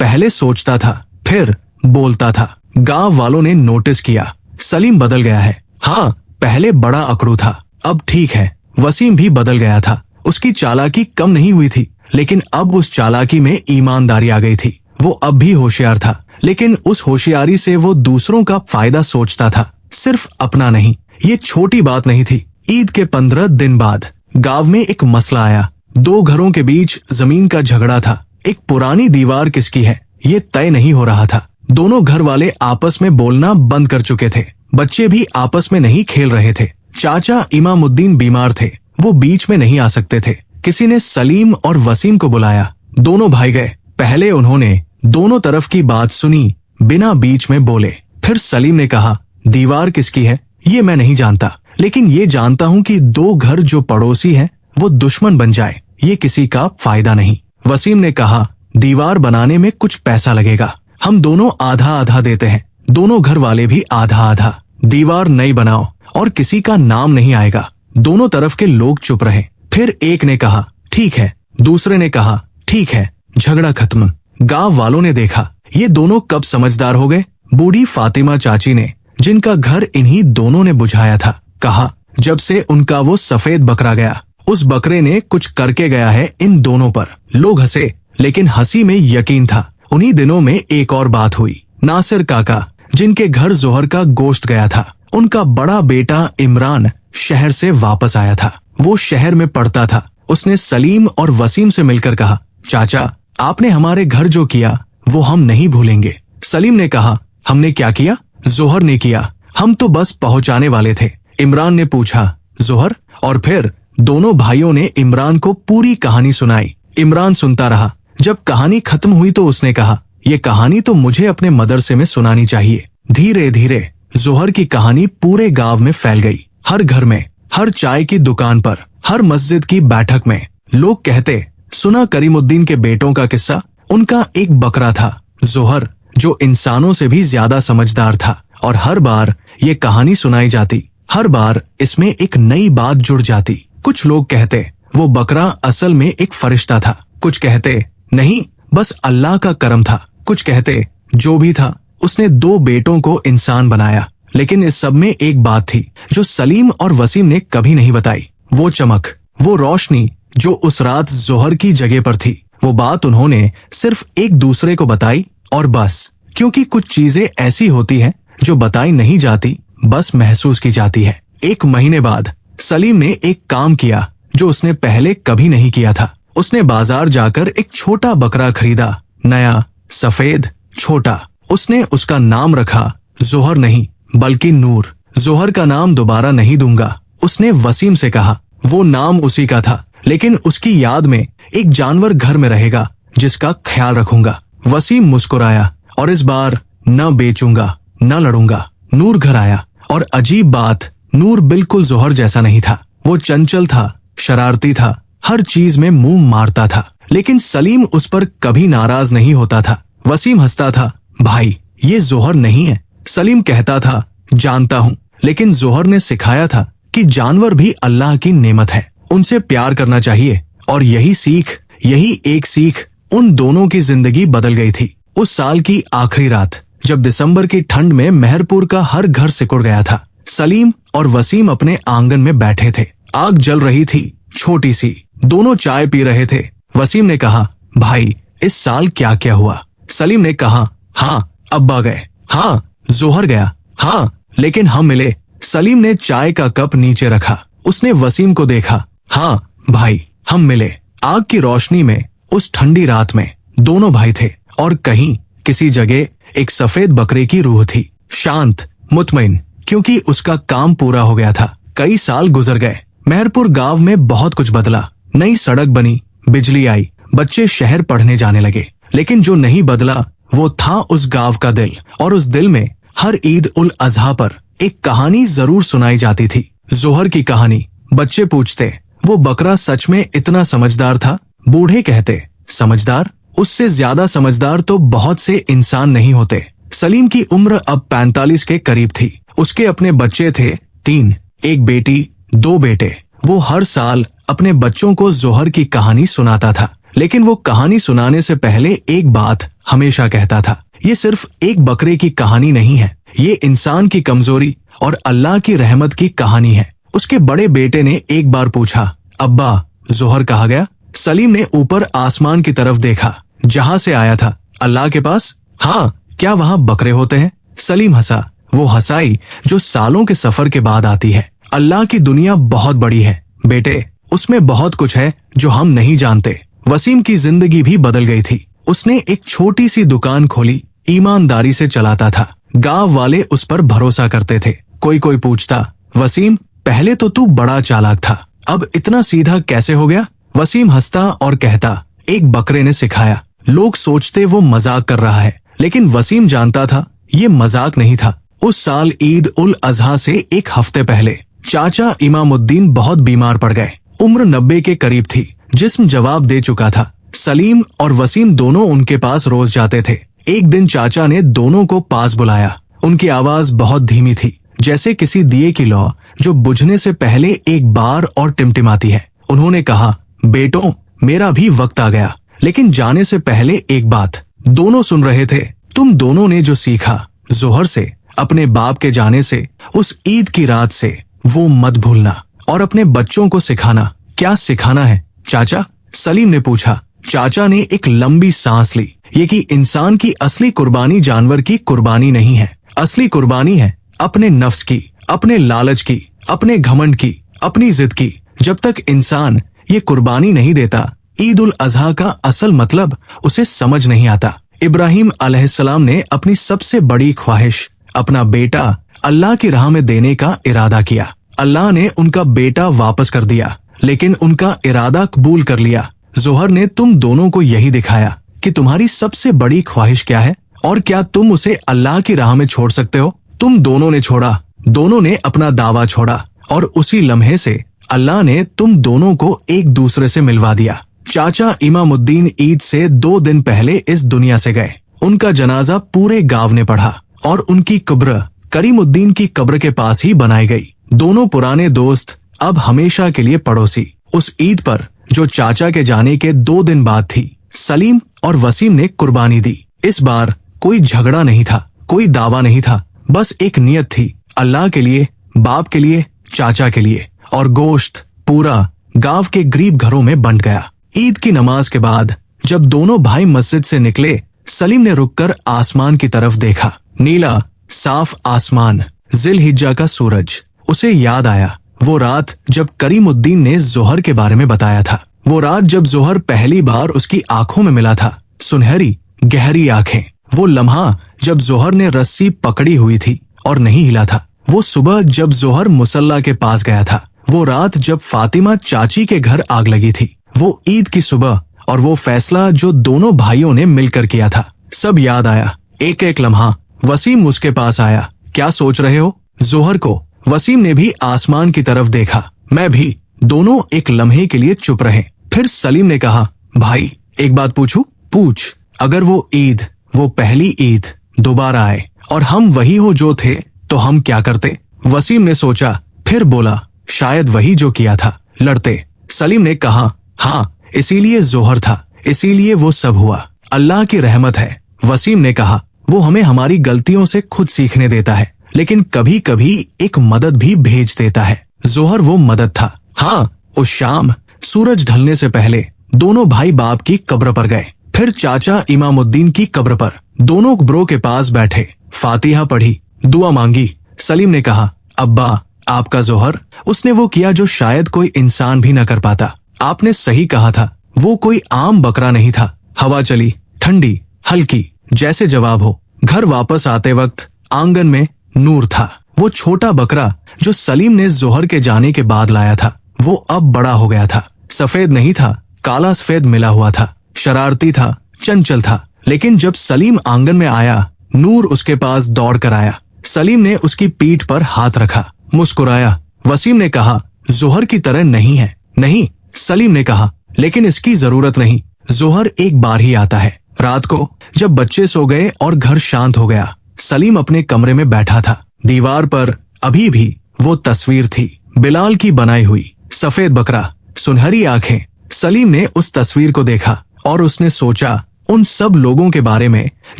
पहले सोचता था फिर बोलता था। गांव वालों ने नोटिस किया, सलीम बदल गया है। हाँ, पहले बड़ा अकड़ू था, अब ठीक है। वसीम भी बदल गया था, उसकी चालाकी कम नहीं हुई थी, लेकिन अब उस चालाकी में ईमानदारी आ गई थी। वो अब भी होशियार था, लेकिन उस होशियारी से वो दूसरों का फायदा सोचता था, सिर्फ अपना नहीं। ये छोटी बात नहीं थी। ईद के 15 दिन बाद गांव में एक मसला आया। दो घरों के बीच जमीन का झगड़ा था। एक पुरानी दीवार किसकी है ये तय नहीं हो रहा था। दोनों घर वाले आपस में बोलना बंद कर चुके थे। बच्चे भी आपस में नहीं खेल रहे थे। चाचा इमामुद्दीन बीमार थे, वो बीच में नहीं आ सकते थे। किसी ने सलीम और वसीम को बुलाया। दोनों भाई गए। पहले उन्होंने दोनों तरफ की बात सुनी, बिना बीच में बोले। फिर सलीम ने कहा, दीवार किसकी है ये मैं नहीं जानता, लेकिन ये जानता हूँ कि दो घर जो पड़ोसी हैं वो दुश्मन बन जाए, ये किसी का फायदा नहीं। वसीम ने कहा, दीवार बनाने में कुछ पैसा लगेगा, हम दोनों आधा आधा देते हैं। दोनों घर वाले भी आधा आधा। दीवार नई बनाओ और किसी का नाम नहीं आएगा। दोनों तरफ के लोग चुप रहे। फिर एक ने कहा, ठीक है। दूसरे ने कहा, ठीक है। झगड़ा खत्म। गांव वालों ने देखा, ये दोनों कब समझदार हो गए। बूढ़ी फातिमा चाची ने, जिनका घर इन्हीं दोनों ने बुझाया था, कहा, जब से उनका वो सफेद बकरा गया, उस बकरे ने कुछ करके गया है इन दोनों पर। लोग हंसे, लेकिन हंसी में यकीन था। उन्हीं दिनों में एक और बात हुई। नासिर काका, जिनके घर जोहर का गोश्त गया था, उनका बड़ा बेटा इमरान शहर से वापस आया था। वो शहर में पढ़ता था। उसने सलीम और वसीम से मिलकर कहा, चाचा, आपने हमारे घर जो किया वो हम नहीं भूलेंगे। सलीम ने कहा, हमने क्या किया? जोहर ने किया, हम तो बस पहुंचाने वाले थे। इमरान ने पूछा, जोहर? और फिर दोनों भाइयों ने इमरान को पूरी कहानी सुनाई। इमरान सुनता रहा। जब कहानी खत्म हुई तो उसने कहा, ये कहानी तो मुझे अपने मदरसे में सुनानी चाहिए। धीरे धीरे जोहर की कहानी पूरे गांव में फैल गई। हर घर में, हर चाय की दुकान पर, हर मस्जिद की बैठक में लोग कहते, सुना करीमुद्दीन के बेटों का किस्सा? उनका एक बकरा था, जोहर, जो इंसानों से भी ज्यादा समझदार था। और हर बार ये कहानी सुनाई जाती, हर बार इसमें एक नई बात जुड़ जाती। कुछ लोग कहते, वो बकरा असल में एक फरिश्ता था। कुछ कहते, नहीं, बस अल्लाह का करम था। कुछ कहते, जो भी था, उसने दो बेटों को इंसान बनाया। लेकिन इस सब में एक बात थी जो सलीम और वसीम ने कभी नहीं बताई। वो चमक, वो रोशनी जो उस रात जोहर की जगह पर थी। वो बात उन्होंने सिर्फ एक दूसरे को बताई और बस। क्योंकि कुछ चीजें ऐसी होती हैं जो बताई नहीं जाती, बस महसूस की जाती है। एक महीने बाद सलीम ने एक काम किया जो उसने पहले कभी नहीं किया था। उसने बाजार जाकर एक छोटा बकरा खरीदा, नया, सफेद, छोटा। उसने उसका नाम रखा जोहर नहीं बल्कि नूर। जोहर का नाम दोबारा नहीं दूंगा, उसने वसीम से कहा। वो नाम उसी का था, लेकिन उसकी याद में एक जानवर घर में रहेगा जिसका ख्याल रखूंगा। वसीम मुस्कुराया, और इस बार न बेचूंगा न लड़ूंगा। नूर घर आया, और अजीब बात, नूर बिल्कुल जोहर जैसा नहीं था। वो चंचल था, शरारती था, हर चीज में मुंह मारता था। लेकिन सलीम उस पर कभी नाराज नहीं होता था। वसीम हंसता था, भाई ये जोहर नहीं है। सलीम कहता था, जानता हूँ, लेकिन जोहर ने सिखाया था कि जानवर भी अल्लाह की नेमत है, उनसे प्यार करना चाहिए। और यही एक सीख उन दोनों की जिंदगी बदल गई थी। उस साल की आखिरी रात, जब दिसंबर की ठंड में मेहरपुर का हर घर सिकुड़ गया था, सलीम और वसीम अपने आंगन में बैठे थे। आग जल रही थी, छोटी सी। दोनों चाय पी रहे थे। वसीम ने कहा, भाई इस साल क्या क्या हुआ? सलीम ने कहा, हाँ, अब्बा गए, हाँ, जोहर गया, हाँ, लेकिन हम मिले। सलीम ने चाय का कप नीचे रखा। उसने वसीम को देखा, हाँ भाई, हम मिले। आग की रोशनी में उस ठंडी रात में दोनों भाई थे, और कहीं किसी जगह एक सफेद बकरे की रूह थी, शांत, मुतमईन, क्योंकि उसका काम पूरा हो गया था। कई साल गुजर गए। मेहरपुर गांव में बहुत कुछ बदला। नई सड़क बनी, बिजली आई, बच्चे शहर पढ़ने जाने लगे। लेकिन जो नहीं बदला वो था उस गांव का दिल। और उस दिल में हर ईद उल अजहा पर एक कहानी जरूर सुनाई जाती थी, जोहर की कहानी। बच्चे पूछते, वो बकरा सच में इतना समझदार था? बूढ़े कहते, समझदार? उससे ज्यादा समझदार तो बहुत से इंसान नहीं होते। सलीम की उम्र अब 45 के करीब थी। उसके अपने बच्चे थे 3, एक बेटी 2 बेटे। वो हर साल अपने बच्चों को जोहर की कहानी सुनाता था, लेकिन वो कहानी सुनाने से पहले एक बात हमेशा कहता था, ये सिर्फ एक बकरे की कहानी नहीं है, ये इंसान की कमजोरी और अल्लाह की रहमत की कहानी है। उसके बड़े बेटे ने एक बार पूछा, अब्बा जोहर कहाँ गया? सलीम ने ऊपर आसमान की तरफ देखा, जहाँ से आया था। अल्लाह के पास? हाँ, क्या वहाँ बकरे होते हैं? सलीम हंसा, वो हंसाई जो सालों के सफर के बाद आती है। अल्लाह की दुनिया बहुत बड़ी है बेटे, उसमें बहुत कुछ है जो हम नहीं जानते। वसीम की जिंदगी भी बदल गई थी। उसने एक छोटी सी दुकान खोली, ईमानदारी से चलाता था। गांव वाले उस पर भरोसा करते थे। कोई पूछता, वसीम पहले तो तू बड़ा चालाक था, अब इतना सीधा कैसे हो गया? वसीम हंसता और कहता, एक बकरे ने सिखाया। लोग सोचते वो मजाक कर रहा है, लेकिन वसीम जानता था ये मजाक नहीं था। उस साल ईद उल अजहा से एक हफ्ते पहले चाचा इमामुद्दीन बहुत बीमार पड़ गए। उम्र 90 के करीब थी, जिस्म जवाब दे चुका था। सलीम और वसीम दोनों उनके पास रोज जाते थे। एक दिन चाचा ने दोनों को पास बुलाया। उनकी आवाज बहुत धीमी थी, जैसे किसी दिए की लौ जो बुझने से पहले एक बार और टिमटिमाती है। उन्होंने कहा, बेटों मेरा भी वक्त आ गया, लेकिन जाने से पहले एक बात। दोनों सुन रहे थे। तुम दोनों ने जो सीखा जोहर से, अपने बाप के जाने से, उस ईद की रात से, वो मत भूलना और अपने बच्चों को सिखाना। क्या सिखाना है चाचा? सलीम ने पूछा। चाचा ने एक लंबी सांस ली। ये कि इंसान की असली कुर्बानी जानवर की कुर्बानी नहीं है। असली कुर्बानी है अपने नफ्स की, अपने लालच की, अपने घमंड की, अपनी जिद की। जब तक इंसान ये कुर्बानी नहीं देता, ईद उल अजहा का असल मतलब उसे समझ नहीं आता। इब्राहिम अलैहिस्सलाम ने अपनी सबसे बड़ी ख्वाहिश, अपना बेटा अल्लाह की राह में देने का इरादा किया। अल्लाह ने उनका बेटा वापस कर दिया, लेकिन उनका इरादा कबूल कर लिया। जोहर ने तुम दोनों को यही दिखाया कि तुम्हारी सबसे बड़ी ख्वाहिश क्या है और क्या तुम उसे अल्लाह की राह में छोड़ सकते हो। तुम दोनों ने छोड़ा, दोनों ने अपना दावा छोड़ा, और उसी लम्हे से अल्लाह ने तुम दोनों को एक दूसरे से मिलवा दिया। चाचा इमामुद्दीन ईद से 2 दिन पहले इस दुनिया से गए। उनका जनाजा पूरे गांव ने पढ़ा और उनकी कब्र करीमुद्दीन की कब्र के पास ही बनाई गई। दोनों पुराने दोस्त, अब हमेशा के लिए पड़ोसी। उस ईद पर जो चाचा के जाने के 2 दिन बाद थी, सलीम और वसीम ने कुर्बानी दी। इस बार कोई झगड़ा नहीं था, कोई दावा नहीं था, बस एक नियत थी, अल्लाह के लिए, बाप के लिए, चाचा के लिए। और गोश्त पूरा गांव के गरीब घरों में बंट गया। ईद की नमाज के बाद जब दोनों भाई मस्जिद से निकले, सलीम ने रुककर आसमान की तरफ देखा। नीला साफ आसमान, जिलहिज्जा का सूरज। उसे याद आया वो रात जब करीमुद्दीन ने जोहर के बारे में बताया था। वो रात जब जोहर पहली बार उसकी आंखों में मिला था, सुनहरी गहरी आंखें। वो लम्हा जब जोहर ने रस्सी पकड़ी हुई थी और नहीं हिला था। वो सुबह जब जोहर मुसल्ला के पास गया था। वो रात जब फातिमा चाची के घर आग लगी थी। वो ईद की सुबह और वो फैसला जो दोनों भाइयों ने मिलकर किया था, सब याद आया। एक एक लम्हा। वसीम उसके पास आया। क्या सोच रहे हो? जोहर को वसीम ने भी आसमान की तरफ देखा। मैं भी। दोनों एक लम्हे के लिए चुप रहे। फिर सलीम ने कहा, भाई एक बात पूछूं? पूछ। अगर वो ईद, वो पहली ईद दोबारा आए और हम वही हो जो थे, तो हम क्या करते? वसीम ने सोचा, फिर बोला, शायद वही जो किया था, लड़ते। सलीम ने कहा, हाँ, इसीलिए जोहर था, इसीलिए वो सब हुआ। अल्लाह की रहमत है। वसीम ने कहा, वो हमें हमारी गलतियों से खुद सीखने देता है, लेकिन कभी कभी एक मदद भी भेज देता है। जोहर वो मदद था। हाँ, उस शाम सूरज ढलने से पहले दोनों भाई बाप की कब्र पर गए, फिर चाचा इमामुद्दीन की कब्र पर। दोनों ब्रो के पास बैठे, फातिहा पढ़ी, दुआ मांगी। सलीम ने कहा, अब्बा, आपका जोहर, उसने वो किया जो शायद कोई इंसान भी न कर पाता। आपने सही कहा था, वो कोई आम बकरा नहीं था। हवा चली, ठंडी, हल्की, जैसे जवाब हो। घर वापस आते वक्त आंगन में नूर था। वो छोटा बकरा जो सलीम ने जोहर के जाने के बाद लाया था, वो अब बड़ा हो गया था। सफेद नहीं था, काला सफेद मिला हुआ था। शरारती था, चंचल था। लेकिन जब सलीम आंगन में आया, नूर उसके पास दौड़ कर आया। सलीम ने उसकी पीठ पर हाथ रखा, मुस्कुराया। वसीम ने कहा, जोहर की तरह नहीं है। नहीं, सलीम ने कहा, लेकिन इसकी जरूरत नहीं। जोहर एक बार ही आता है। रात को जब बच्चे सो गए और घर शांत हो गया, सलीम अपने कमरे में बैठा था। दीवार पर अभी भी वो तस्वीर थी, बिलाल की बनाई हुई, सफेद बकरा, सुनहरी आंखें। सलीम ने उस तस्वीर को देखा और उसने सोचा उन सब लोगों के बारे में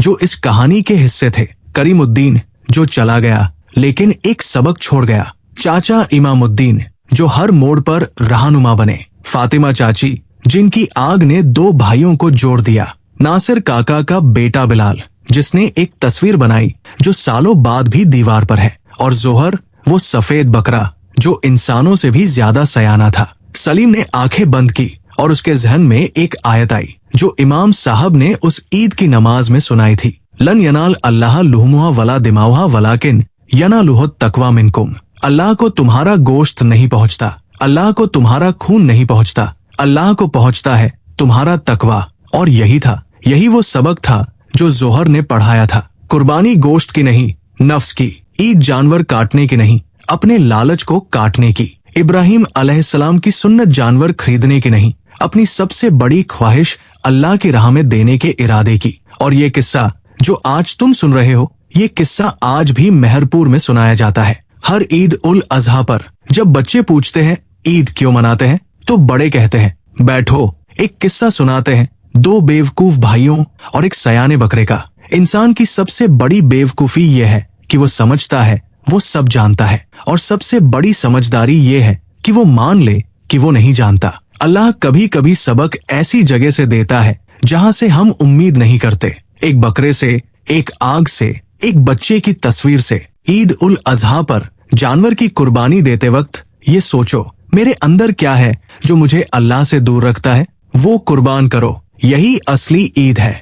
जो इस कहानी के हिस्से थे। करीमुद्दीन जो चला गया लेकिन एक सबक छोड़ गया, चाचा इमामुद्दीन जो हर मोड़ पर रहनुमा बने, फातिमा चाची जिनकी आग ने 2 भाइयों को जोड़ दिया, नासिर काका का बेटा बिलाल जिसने एक तस्वीर बनाई जो सालों बाद भी दीवार पर है, और जोहर वो सफेद बकरा जो इंसानों से भी ज्यादा सयाना था। सलीम ने आंखें बंद की और उसके जहन में एक आयत आई जो इमाम साहब ने उस ईद की नमाज में सुनाई थी। लन यनाल अल्लाह लुहमुहा वला दिमाउहा वलाकिन यनालुहु तकवा मिनकुम। अल्लाह को तुम्हारा गोश्त नहीं पहुंचता, अल्लाह को तुम्हारा खून नहीं पहुंचता, अल्लाह को पहुंचता है तुम्हारा तकवा। और यही वो सबक था जो जोहर ने पढ़ाया था। कुर्बानी गोश्त की नहीं, नफ्स की। ईद जानवर काटने की नहीं, अपने लालच को काटने की। इब्राहिम अलैहिस्सलाम की सुन्नत जानवर खरीदने की नहीं, अपनी सबसे बड़ी ख्वाहिश अल्लाह की राह में देने के इरादे की। और ये किस्सा जो आज तुम सुन रहे हो, ये किस्सा आज भी मेहरपुर में सुनाया जाता है। हर ईद उल अजहा पर जब बच्चे पूछते हैं ईद क्यों मनाते हैं, तो बड़े कहते हैं बैठो एक किस्सा सुनाते हैं, 2 बेवकूफ भाइयों और एक सयाने बकरे का। इंसान की सबसे बड़ी बेवकूफी ये है कि वो समझता है वो सब जानता है, और सबसे बड़ी समझदारी ये है कि वो मान ले कि वो नहीं जानता। अल्लाह कभी कभी सबक ऐसी जगह से देता है जहाँ से हम उम्मीद नहीं करते। एक बकरे से, एक आग से, एक बच्चे की तस्वीर से। ईद उल अजहा पर जानवर की कुर्बानी देते वक्त ये सोचो मेरे अंदर क्या है जो मुझे अल्लाह से दूर रखता है, वो कुर्बान करो। यही असली ईद है।